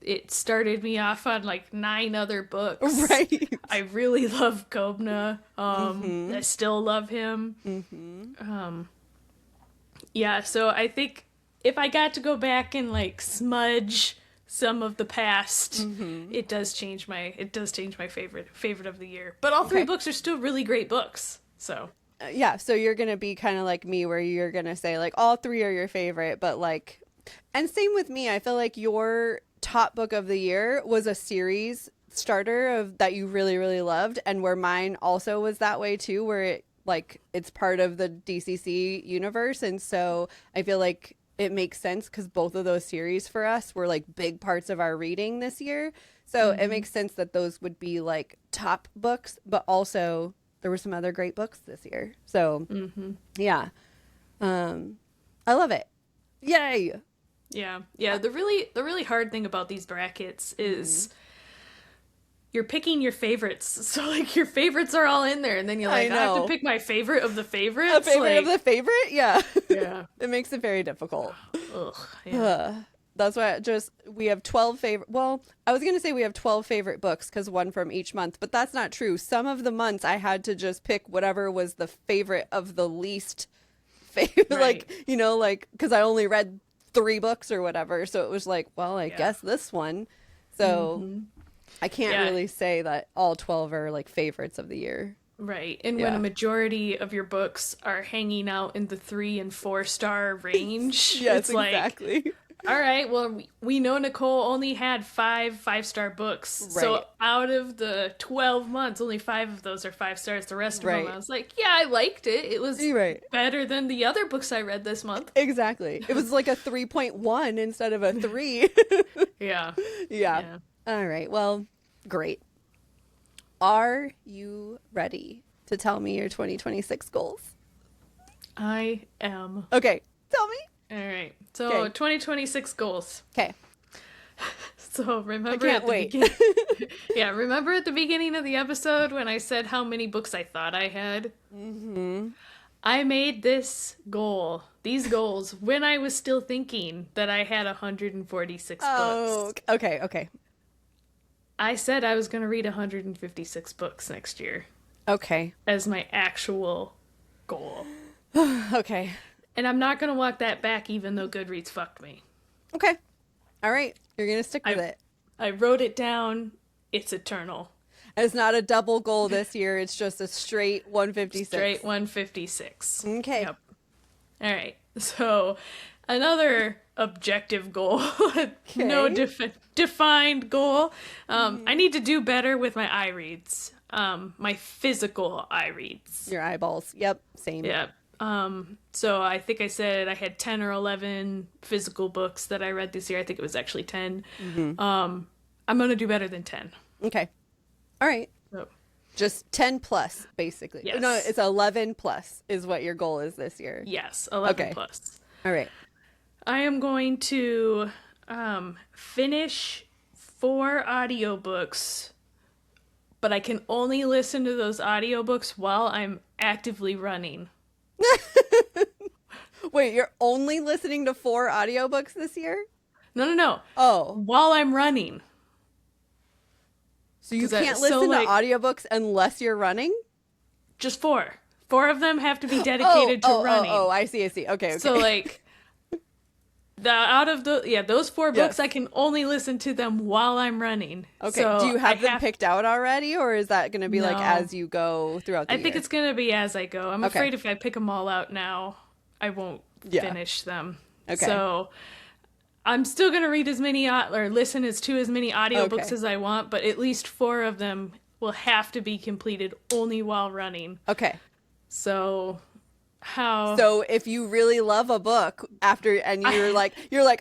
It started me off on like 9 other books. Right. I really love Kobna. I still love him. Yeah, so I think if I got to go back and like smudge some of the past, it does change my favorite of the year. But all 3 books are still really great books. So yeah, so you're gonna be kind of like me, where you're gonna say like all 3 are your favorite, but like, and same with me. I feel like your top book of the year was a series starter of that you really, really loved, and where mine also was that way too, where it like it's part of the DCC universe, and so I feel like it makes sense because both of those series for us were like big parts of our reading this year. So it makes sense that those would be like top books, but also there were some other great books this year. So yeah, I love it. Yay. Yeah. The really hard thing about these brackets is you're picking your favorites. So like your favorites are all in there, and then you're like, I have to pick my favorite of the favorites. A favorite of the favorite? Yeah. Yeah. It makes it very difficult. Ugh. Yeah. That's why we have 12 favorite. Well, I was going to say we have 12 favorite books because one from each month, but that's not true. Some of the months I had to just pick whatever was the favorite of the least favorite, Right. like, because I only read 3 books or whatever. So it was like, well, I guess this one. So I can't really say that all 12 are like favorites of the year. Right. And when a majority of your books are hanging out in the 3 and 4 star range, Yes, it's like, exactly. all right, well, we know Nicole only had 5 5-star books. Right. So out of the 12 months, only 5 of those are 5 stars. The rest of Right. them, I was like, yeah, I liked it. It was better than the other books I read this month. Exactly. It was like a 3.1 instead of a 3. Yeah. All right. Well, great. Are you ready to tell me your 2026 goals? I am. Okay. Tell me. All right. So 2026 goals. Okay. So remember I can't wait. remember at the beginning of the episode when I said how many books I thought I had? Mm-hmm. I made these goals, when I was still thinking that I had 146 books. Okay. I said I was going to read 156 books next year. Okay. As my actual goal. Okay. And I'm not going to walk that back even though Goodreads fucked me. Okay. All right. You're going to stick with it. I wrote it down. It's eternal. It's not a double goal this year. It's just a straight 156. Straight 156. Okay. Yep. All right. So another objective goal. No defined goal. I need to do better with my eye reads. My physical eye reads. Your eyeballs. Yep. Same. Yep. So I think I said I had 10 or 11 physical books that I read this year. I think it was actually 10. Mm-hmm. I'm going to do better than 10. Okay. All right. So, just 10 plus, basically. Yes. No, it's 11 plus is what your goal is this year. Yes, 11 plus. All right. I am going to finish 4 audiobooks, but I can only listen to those audiobooks while I'm actively running. Wait, you're only listening to 4 audiobooks this year? No. Oh. While I'm running. So you can't listen to audiobooks unless you're running? Just 4. 4 of them have to be dedicated to running. Oh, I see. Okay. So like those 4 books, I can only listen to them while I'm running. Okay. So do you have them picked out already, or is that going to be like No. as you go throughout the year? I think it's going to be as I go. I'm afraid if I pick them all out now, I won't finish them. Okay. So I'm still going to read as many or listen to as many audiobooks as I want, but at least 4 of them will have to be completed only while running. Okay. So if you really love a book and you're like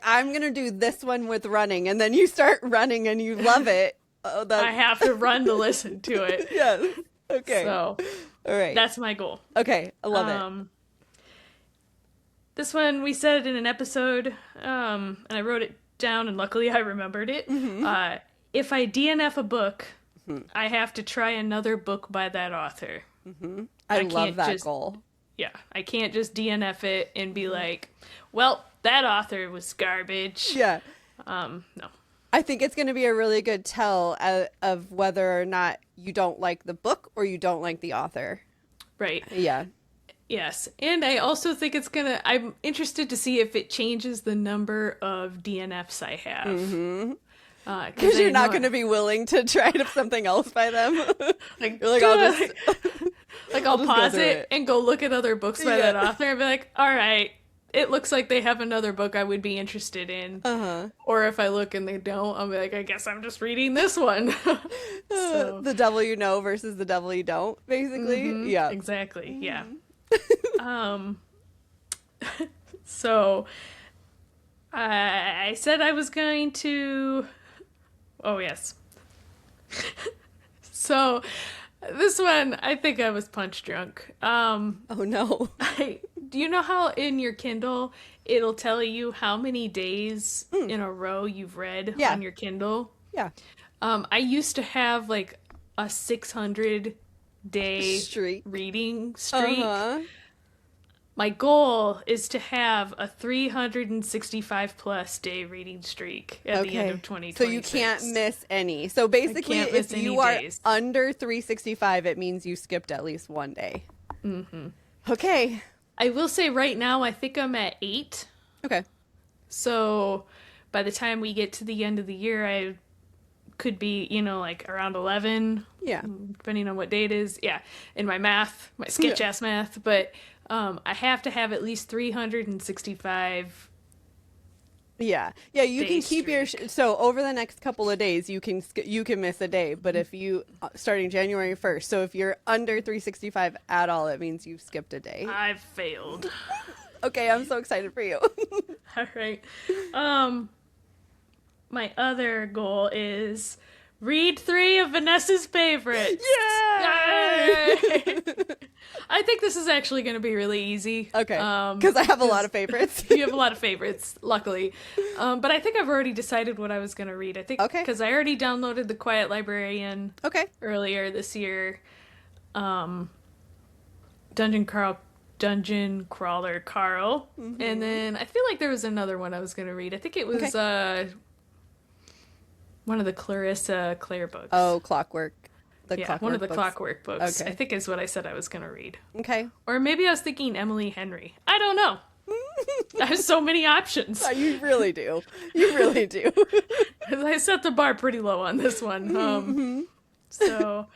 I'm going to do this one with running, and then you start running and you love it, I have to run to listen to it. Yes. Okay. So all right. That's my goal. Okay. I love it. This one we said in an episode, and I wrote it down, and luckily I remembered it. Mm-hmm. If I DNF a book, I have to try another book by that author. Mm-hmm. I love that goal. Yeah, I can't just DNF it and be like, well, that author was garbage. Yeah. No. I think it's going to be a really good tell of whether or not you don't like the book or you don't like the author. Right. Yeah. Yes. And I also think I'm interested to see if it changes the number of DNFs I have. Mm-hmm. Because you're not going to be willing to try something else by them. Like, you're like, I'll pause it and go look at other books by that author and be like, all right, it looks like they have another book I would be interested in. Uh-huh. Or if I look and they don't, I'll be like, I guess I'm just reading this one. So. The devil you know versus the devil you don't, basically. Mm-hmm. Yeah. Exactly. Yeah. So I said I was going to. Oh, yes. So this one, I think I was punch drunk. Oh, no. Do you know how in your Kindle, it'll tell you how many days in a row you've read on your Kindle? Yeah. I used to have like a 600-day reading streak. My goal is to have a 365 plus day reading streak at the end of 2026. So you can't miss any. So basically, if you are under 365, it means you skipped at least one day. Okay. I will say right now, I think I'm at 8. Okay. So by the time we get to the end of the year, I could be, like around 11. Yeah. Depending on what day it is. Yeah. In my math, my sketch ass math. But I have to have at least 365. Yeah. You can keep your so over the next couple of days you can miss a day, but if you starting January 1st, so if you're under 365 at all, it means you've skipped a day. I've failed. Okay, I'm so excited for you. All right. My other goal is read 3 of Vanessa's favorites. Yay! I think this is actually going to be really easy. Okay. Because I have a lot of favorites. You have a lot of favorites, luckily. But I think I've already decided what I was going to read. I think because I already downloaded The Quiet Librarian earlier this year. Dungeon Crawler Carl. And then I feel like there was another one I was going to read. I think it was one of the Clarissa Clare books. Oh, Clockwork. One of the Clockwork books. Okay. I think is what I said I was going to read. Okay. Or maybe I was thinking Emily Henry. I don't know. I have so many options. You really do. You really do. I set the bar pretty low on this one. So,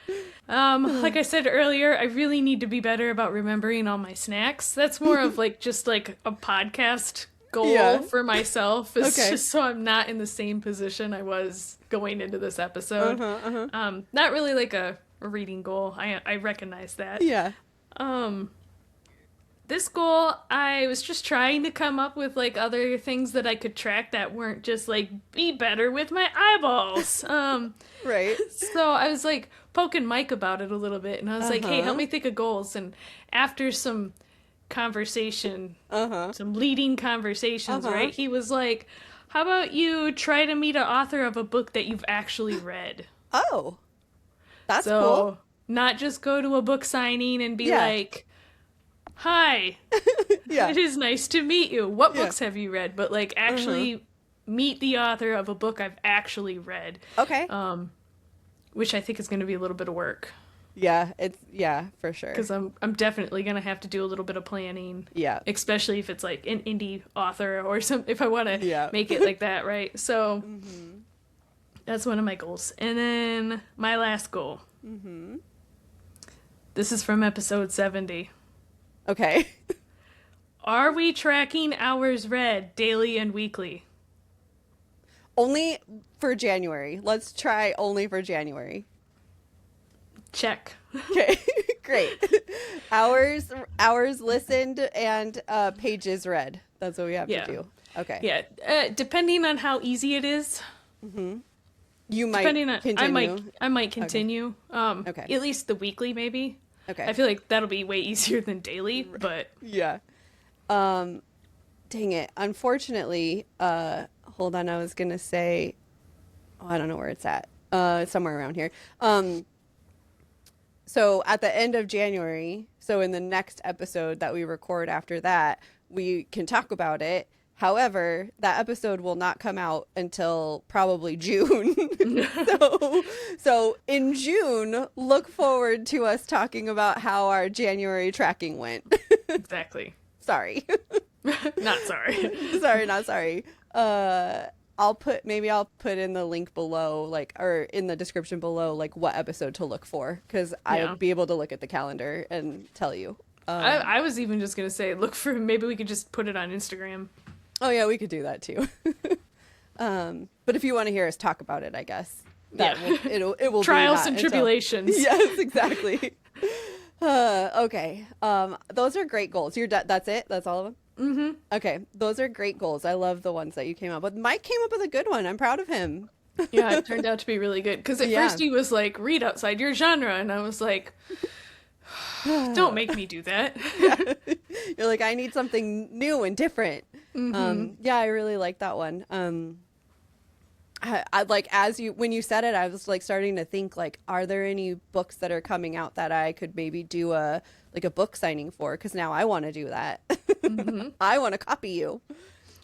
like I said earlier, I really need to be better about remembering all my snacks. That's more of like just like a podcast goal for myself. It's just so I'm not in the same position I was going into this episode. Not really like a reading goal. I recognize that. Yeah. This goal, I was just trying to come up with like other things that I could track that weren't just like be better with my eyeballs. Right. So I was like poking Mike about it a little bit, and I was like, hey, help me think of goals. And after some conversation, some leading conversations, right? He was like, how about you try to meet an author of a book that you've actually read? Oh, that's cool. Not just go to a book signing and be like, hi, it is nice to meet you. What books have you read? But like actually meet the author of a book I've actually read. Okay. Which I think is going to be a little bit of work. Yeah, for sure. Because I'm definitely going to have to do a little bit of planning. Yeah. Especially if it's like an indie author or if I want to make it like that, right? So that's one of my goals. And then my last goal. This is from episode 70. Okay. Are we tracking hours read daily and weekly? Only for January. Let's try only for January. Check. Okay, great. Hours listened and pages read. That's what we have to do. Okay. Yeah. Depending on how easy it is. You might continue. I might continue. Okay. At least the weekly, maybe. Okay. I feel like that'll be way easier than daily, but yeah. Dang it. Unfortunately, hold on. I was gonna say, I don't know where it's at. It's somewhere around here. So at the end of January, so in the next episode that we record after that, we can talk about it. However, that episode will not come out until probably June. So in June, look forward to us talking about how our January tracking went. Exactly. Sorry. Not sorry. Not sorry. I'll put in the link below, or in the description below, what episode to look for, because I'll be able to look at the calendar and tell you. I was even just going to say, maybe we could just put it on Instagram. Oh yeah, we could do that too. But if you want to hear us talk about it, I guess it will trials and tribulations. Yes, exactly. Okay. Those are great goals. That's it. That's all of them. Mm-hmm. Okay, those are great goals. I love the ones that you came up with. Mike came up with a good one. I'm proud of him. Yeah, it turned out to be really good. Because at first he was like, read outside your genre. And I was like, don't make me do that. You're like, I need something new and different. Mm-hmm. Yeah, I really like that one. I like, when you said it, I was like starting to think like, are there any books that are coming out that I could maybe do a book signing for? Because now I want to do that. I want to copy you.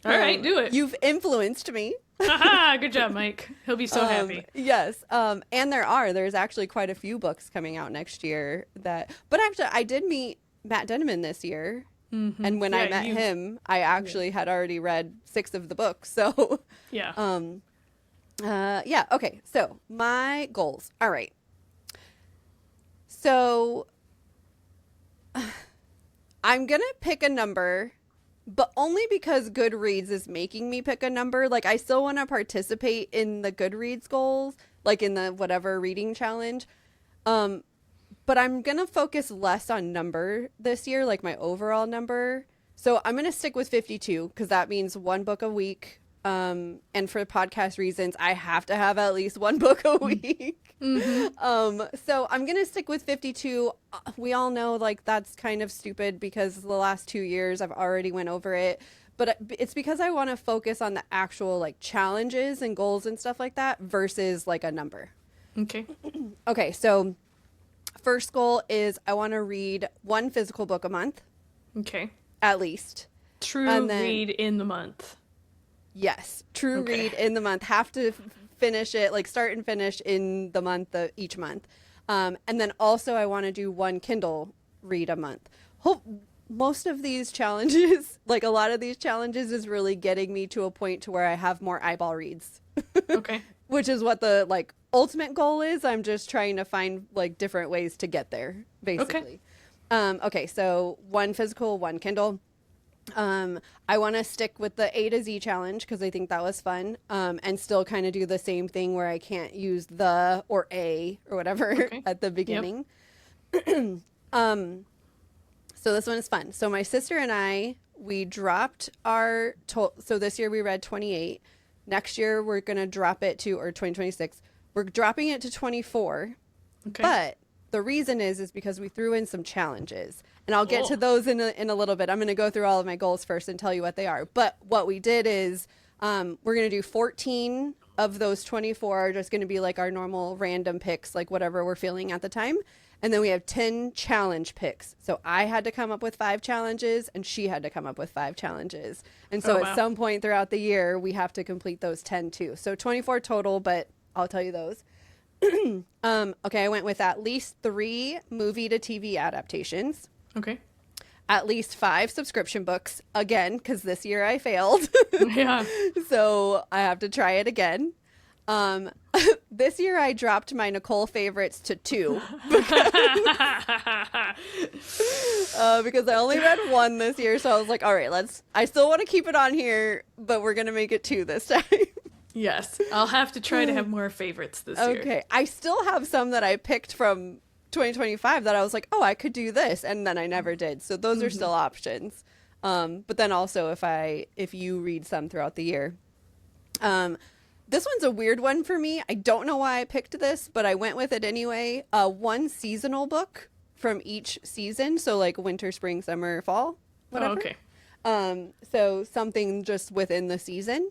All right, do it. You've influenced me. Haha, good job, Mike. He'll be so happy. Yes. And there's actually quite a few books coming out next year but actually I did meet Matt Denman this year. And when I met him, I actually had already read 6 of the books. So yeah. yeah. Okay. So my goals. All right. So I'm going to pick a number, but only because Goodreads is making me pick a number. Like, I still want to participate in the Goodreads goals, like in the whatever reading challenge. But I'm going to focus less on number this year, like my overall number. So I'm going to stick with 52 because that means 1 book a week. And for podcast reasons, I have to have at least 1 book a week. So I'm going to stick with 52. We all know like that's kind of stupid because the last 2 years I've already went over it, but it's because I want to focus on the actual like challenges and goals and stuff like that versus like a number. Okay. Okay. So first goal is I want to read 1 physical book a month. Okay. At least. True read in the month. Yes, true read in the month. Have to finish it, like start and finish in the month, each month. And then also I want to do 1 Kindle read a month. Most of these challenges, like a lot of these challenges is really getting me to a point to where I have more eyeball reads. Okay. Which is what the like ultimate goal is. I'm just trying to find like different ways to get there, basically. Okay, so 1 physical, 1 Kindle. I want to stick with the A to Z challenge because I think that was fun, and still kind of do the same thing where I can't use the or a or whatever at the beginning. Yep. So this one is fun. So my sister and I, we dropped our so this year we read 28. Next year we're going to drop it to, or 2026, we're dropping it to 24. Okay. But the reason is because we threw in some challenges. And I'll get to those in a little bit. I'm going to go through all of my goals first and tell you what they are. But what we did is we're going to do 14 of those 24 are just going to be like our normal random picks, like whatever we're feeling at the time. And then we have 10 challenge picks. So I had to come up with 5 challenges and she had to come up with 5 challenges. And so at some point throughout the year, we have to complete those 10 too. So 24 total, but I'll tell you those. Okay, I went with at least 3 movie to TV adaptations. Okay. At least 5 subscription books, again, because this year I failed. Yeah. So I have to try it again. This year I dropped my Nicole favorites to 2 because I only read 1 this year. So I was like, all right, I still want to keep it on here, but we're going to make it 2 this time. Yes. I'll have to try to have more favorites this year. Okay. I still have some that I picked from 2025 that I was like, oh, I could do this, and then I never did. So those are still options. But then also if you read some throughout the year. This one's a weird one for me. I don't know why I picked this, but I went with it anyway. 1 seasonal book from each season, so like winter, spring, summer, fall, whatever. Oh, okay. So something just within the season.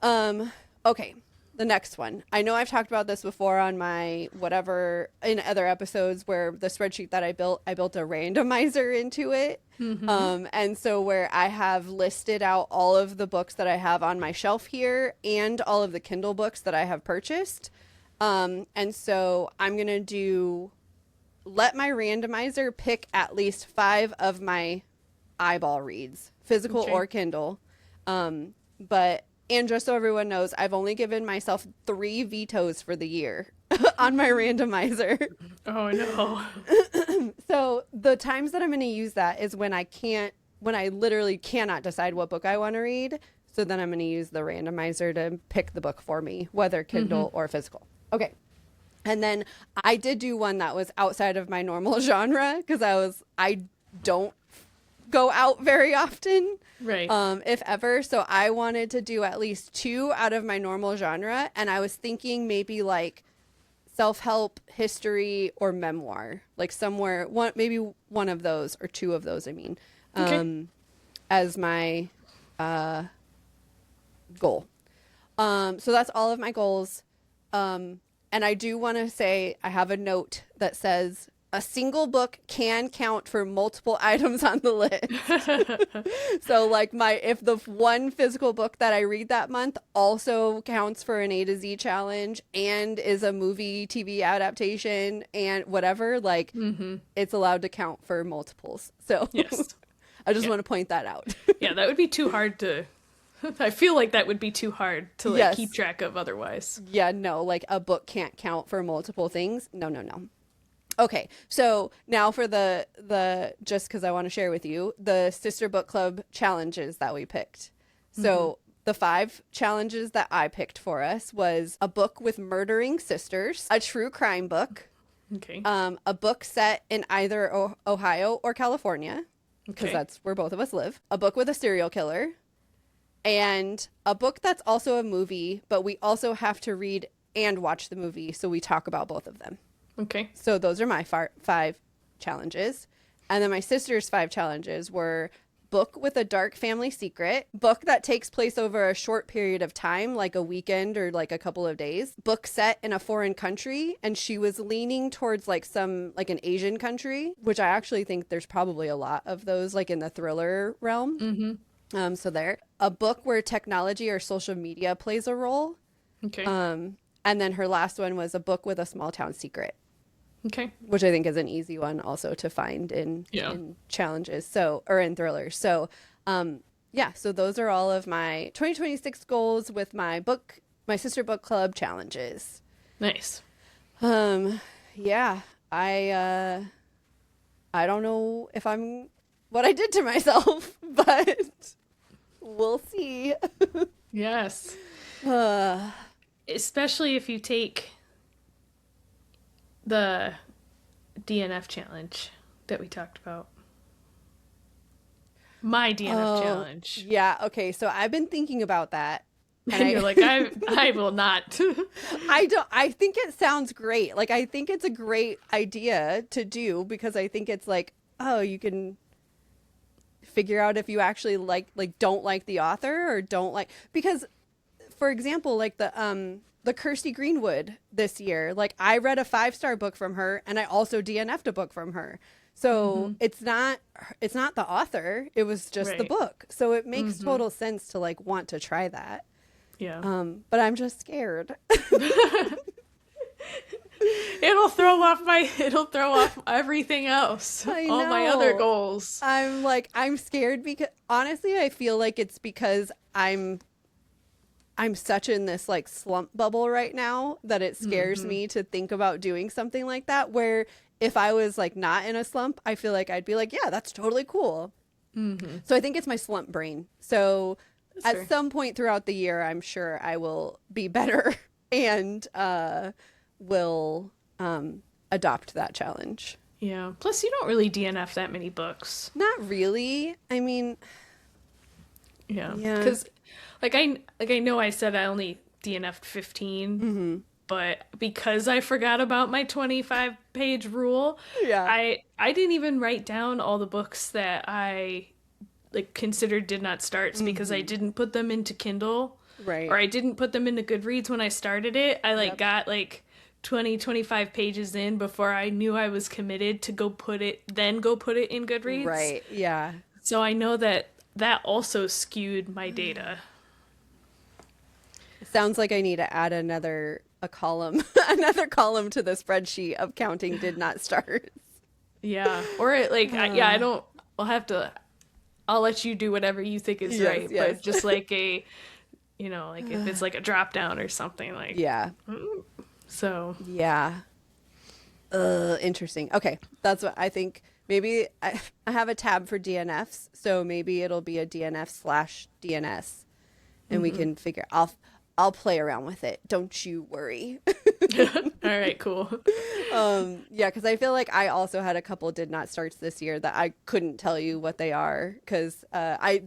Okay. The next one. I know I've talked about this before on my whatever in other episodes where the spreadsheet that I built a randomizer into it. And so where I have listed out all of the books that I have on my shelf here and all of the Kindle books that I have purchased. And so I'm going to let my randomizer pick at least 5 of my eyeball reads, physical or Kindle. And just so everyone knows, I've only given myself 3 vetoes for the year on my randomizer. Oh, no. So the times that I'm going to use that is when I literally cannot decide what book I want to read. So then I'm going to use the randomizer to pick the book for me, whether Kindle or physical. Okay. And then I did do one that was outside of my normal genre because I don't go out very often, right? If ever. So I wanted to do at least 2 out of my normal genre, and I was thinking maybe like self-help, muster, or memoir, like somewhere maybe one of those or 2 of those. I mean, as my goal. So that's all of my goals. And I do want to say I have a note that says a single book can count for multiple items on the list. So like if the one physical book that I read that month also counts for an A to Z challenge and is a movie TV adaptation and whatever, like it's allowed to count for multiples. So yes. I just want to point that out. Yeah, that would be too hard to I feel like that would be too hard to like keep track of otherwise. Yeah, no, like a book can't count for multiple things. No. Okay, so now for the just because I want to share with you the Sister Book Club challenges that we picked. So the 5 challenges that I picked for us was a book with murdering sisters, a true crime book, okay, a book set in either Ohio or California, because that's where both of us live, a book with a serial killer, and a book that's also a movie, but we also have to read and watch the movie, so we talk about both of them. Okay. So those are my 5 challenges. And then my sister's 5 challenges were book with a dark family secret, book that takes place over a short period of time, like a weekend or like a couple of days, book set in a foreign country. And she was leaning towards like an Asian country, which I actually think there's probably a lot of those like in the thriller realm. So there, a book where technology or social media plays a role. Okay. And then her last one was a book with a small town secret. Okay. Which I think is an easy one also to find in challenges. Or in thrillers. So, so those are all of my 2026 goals with my Sister Book Club challenges. Nice. Yeah, I don't know if I'm what I did to myself, but we'll see. Yes. Especially if you take the DNF challenge that we talked about. My DNF challenge. Yeah, okay. So I've been thinking about that. And you're like, I will not. I think it sounds great. Like, I think it's a great idea to do because I think it's like, oh, you can figure out if you actually don't like the author or don't like, because for example, like the Kirsty Greenwood this year, like I read a 5-star book from her and I also DNF'd a book from her. So it's not the author, it was just the book. So it makes total sense to like want to try that. Yeah. But I'm just scared. It'll throw off everything else. All my other goals. I'm scared because honestly, I feel like it's because I'm such in this like slump bubble right now that it scares me to think about doing something like that, where if I was like not in a slump, I feel like I'd be like, yeah, that's totally cool. So I think it's my slump brain. So at some point throughout the year, I'm sure I will be better and will adopt that challenge. Yeah. Plus, you don't really DNF that many books. Not really. I mean, yeah. Because, I know I said I only DNF'd 15, but because I forgot about my 25-page rule, I didn't even write down all the books that I considered did not starts because I didn't put them into Kindle, right? Or I didn't put them into Goodreads when I started it. I got 25 pages in before I knew I was committed to go put it in Goodreads. Right. Yeah. So I know that also skewed my data. It sounds like I need to add another column to the spreadsheet of counting did not start. Yeah. Or I don't. I'll let you do whatever you think is right. Yes. But just if it's like a drop down or something like. Yeah. So. Yeah. Interesting. Okay. That's what I think. Maybe I have a tab for DNFs, so maybe it'll be a DNF/DNS, and we can figure. I'll play around with it. Don't you worry. All right, cool. Yeah, because I feel like I also had a couple did not starts this year that I couldn't tell you what they are because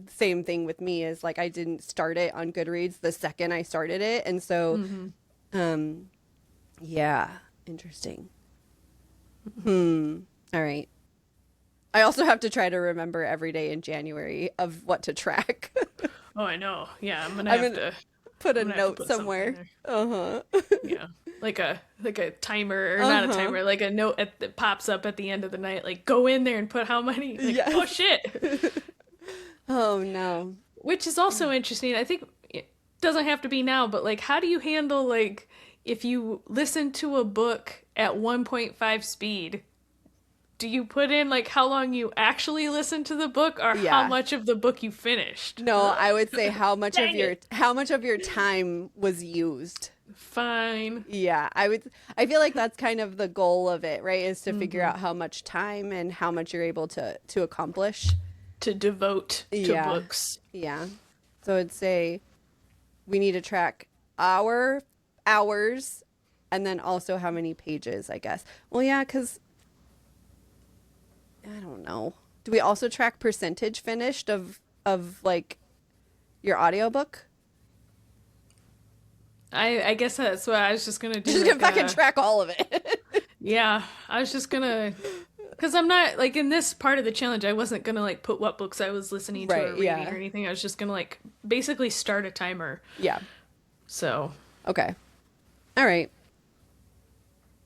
same thing with me is like I didn't start it on Goodreads the second I started it, and so yeah, interesting. All right. I also have to try to remember every day in January of what to track. Oh, I know. Yeah, I'm gonna have to. Put a I'm gonna have to note put somewhere. Uh-huh. Yeah. Like a timer, or not a timer, like a note that pops up at the end of the night, like go in there and put how many. Like, Yes. oh shit. Oh no. Which is also interesting. I think it doesn't have to be now, but like how do you handle like if you listen to a book at 1.5 speed? Do you put in like how long you actually listened to the book, or how much of the book you finished? No, I would say how much Dang how much of your time was used. Fine. Yeah, I feel like that's kind of the goal of it, right? Is to figure out how much time and how much you're able to accomplish. To devote to books. Yeah. So I'd say we need to track our hours and then also how many pages, I guess. Well, yeah, because I don't know. Do we also track percentage finished of like your audiobook? I guess that's what I was just gonna do. Just like go back and track all of it. Yeah, I was just gonna, because I'm not like in this part of the challenge. I wasn't gonna like put what books I was listening to or reading or anything. I was just gonna like basically start a timer. Yeah. So. Okay. All right.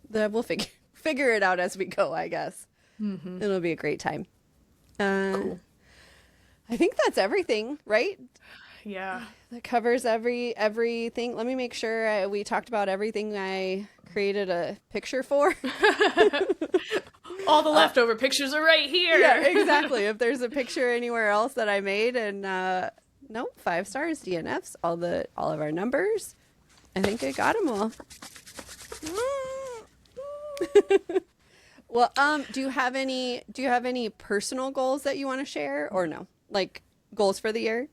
Then we'll figure it out as we go, I guess. It'll be a great time. Cool. I think that's everything, right? Yeah. That covers everything. Let me make sure we talked about everything I created a picture for. All the leftover pictures are right here. Yeah, exactly. If there's a picture anywhere else that I made, and nope, 5 stars, DNFs, all of our numbers. I think I got them all. Well, do you have any personal goals that you want to share, or no? Like goals for the year?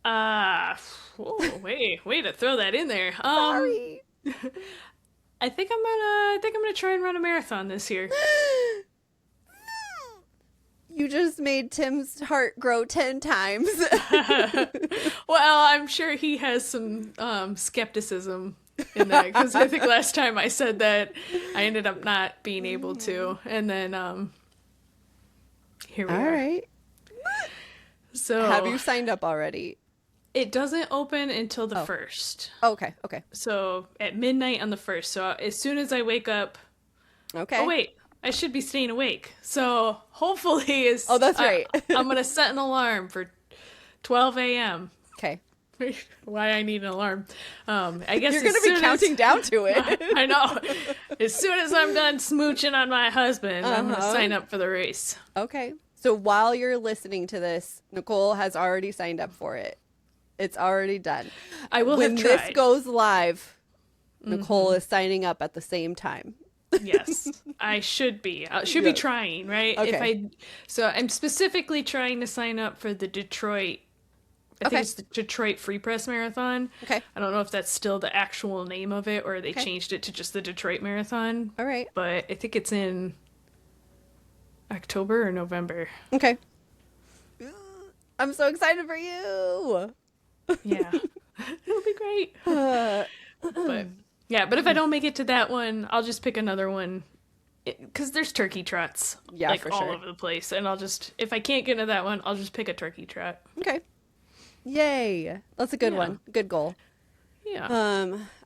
Way to throw that in there. Sorry. I think I'm gonna try and run a marathon this year. You just made Tim's heart grow 10 times. Well, I'm sure he has some skepticism in that, because I think last time I said that I ended up not being able to, and then here we are. All right. So have you signed up already? It doesn't open until the 1st. Okay. So at midnight on the 1st. So as soon as I wake up. Okay. Oh wait, I should be staying awake. So hopefully that's right. I'm gonna set an alarm for 12 a.m. Okay. Why I need an alarm. I guess you're gonna be counting down to it. I know. As soon as I'm done smooching on my husband, I'm gonna sign up for the race. Okay. So while you're listening to this, Nicole has already signed up for it. It's already done. I will when have tried. this goes live, Nicole is signing up at the same time. Yes, I should be. I should be trying, right? Okay. So I'm specifically trying to sign up for the Detroit. I think it's the Detroit Free Press Marathon. Okay. I don't know if that's still the actual name of it, or they changed it to just the Detroit Marathon. All right. But I think it's in October or November. Okay. I'm so excited for you. Yeah. It'll be great. But if I don't make it to that one, I'll just pick another one. Because there's turkey trots. Yeah, like for all sure. over the place. And if I can't get into that one, I'll just pick a turkey trot. Okay. Yay. That's a good one. Good goal. Yeah.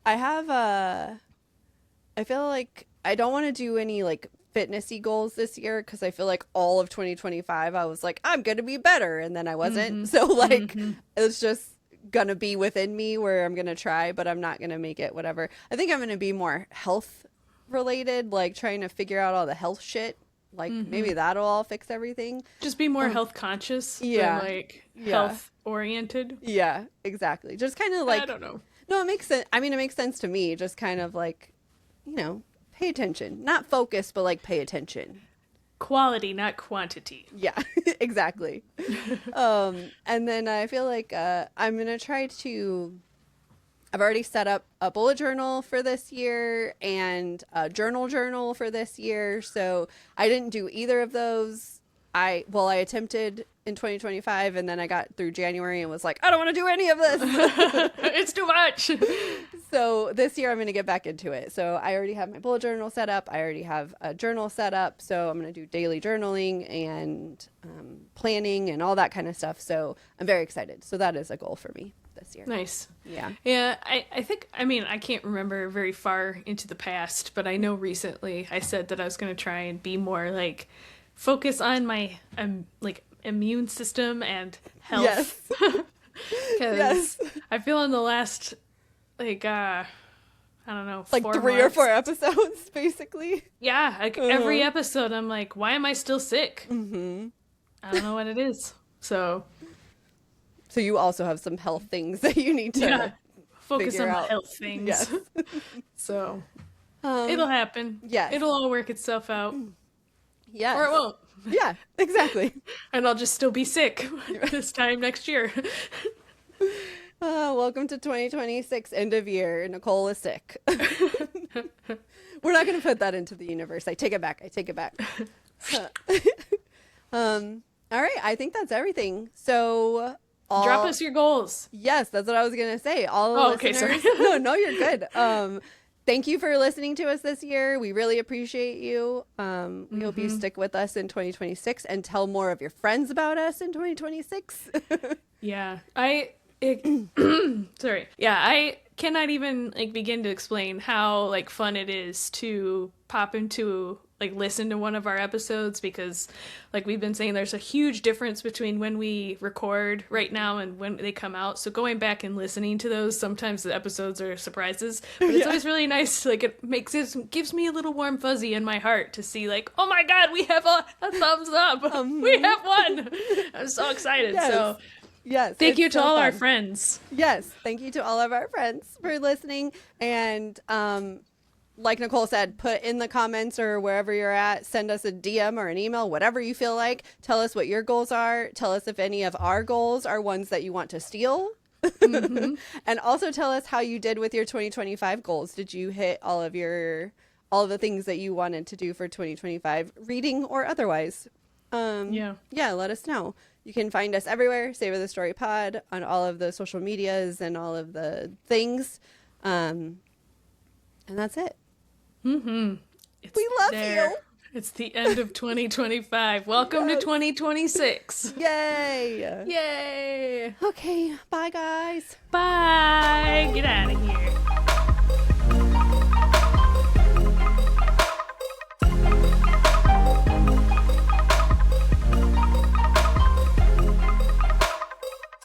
I feel like I don't want to do any like fitnessy goals this year, because I feel like all of 2025 I was like, I'm gonna be better, and then I wasn't. So like it's just gonna be within me where I'm gonna try, but I'm not gonna make it whatever. I think I'm gonna be more health related, like trying to figure out all the health shit. Like maybe that'll all fix everything. Just be more health conscious than like health oriented. Yeah, exactly. Just kind of like, I don't know. No, it makes sense. I mean, it makes sense to me. Just kind of like, pay attention. Not focus, but like pay attention. Quality, not quantity. Yeah, exactly. And then I feel like I'm going to try to... I've already set up a bullet journal for this year and a journal for this year. So I didn't do either of those. I attempted in 2025, and then I got through January and was like, I don't want to do any of this. It's too much. So this year I'm going to get back into it. So I already have my bullet journal set up. I already have a journal set up. So I'm going to do daily journaling and planning and all that kind of stuff. So I'm very excited. So that is a goal for me. this year. Nice. Yeah. Yeah, I think, I mean, I can't remember very far into the past, but I know recently I said that I was going to try and be more like focus on my like immune system and health. Yes. Because I feel in the last like I don't know, like 3 or 4 episodes basically. Yeah, like every episode I'm like, why am I still sick? Mm-hmm. I don't know what it is. So you also have some health things that you need to focus on out. the health things. Yes. So it'll happen. Yes. It'll all work itself out. Yes. Or it won't. Yeah, exactly. And I'll just still be sick this time next year. Welcome to 2026 end of year. Nicole is sick. We're not going to put that into the universe. I take it back. All right. I think that's everything. So drop us your goals. Yes, that's what I was going to say. All the listeners. Okay, sorry. No, you're good. Thank you for listening to us this year. We really appreciate you. We hope you stick with us in 2026 and tell more of your friends about us in 2026. Yeah. Sorry. Yeah, I cannot even like begin to explain how like fun it is to pop into like listen to one of our episodes, because like we've been saying, there's a huge difference between when we record right now and when they come out. So going back and listening to those, sometimes the episodes are surprises, but it's always really nice. Like it gives me a little warm fuzzy in my heart to see like, oh my God, we have a thumbs up. We have one. I'm so excited. Yes. So yes. thank you to all fun. our friends. Yes. Thank you to all of our friends for listening. And, like Nicole said, put in the comments or wherever you're at, send us a DM or an email, whatever you feel like. Tell us what your goals are. Tell us if any of our goals are ones that you want to steal. And also tell us how you did with your 2025 goals. Did you hit all of the things that you wanted to do for 2025, reading or otherwise? Yeah, let us know. You can find us everywhere, Savor the Story Pod, on all of the social medias and all of the things. And that's it. We love you. It's the end of 2025. Welcome to 2026. Yay. Yay. Okay. Bye, guys. Bye. Get out of here.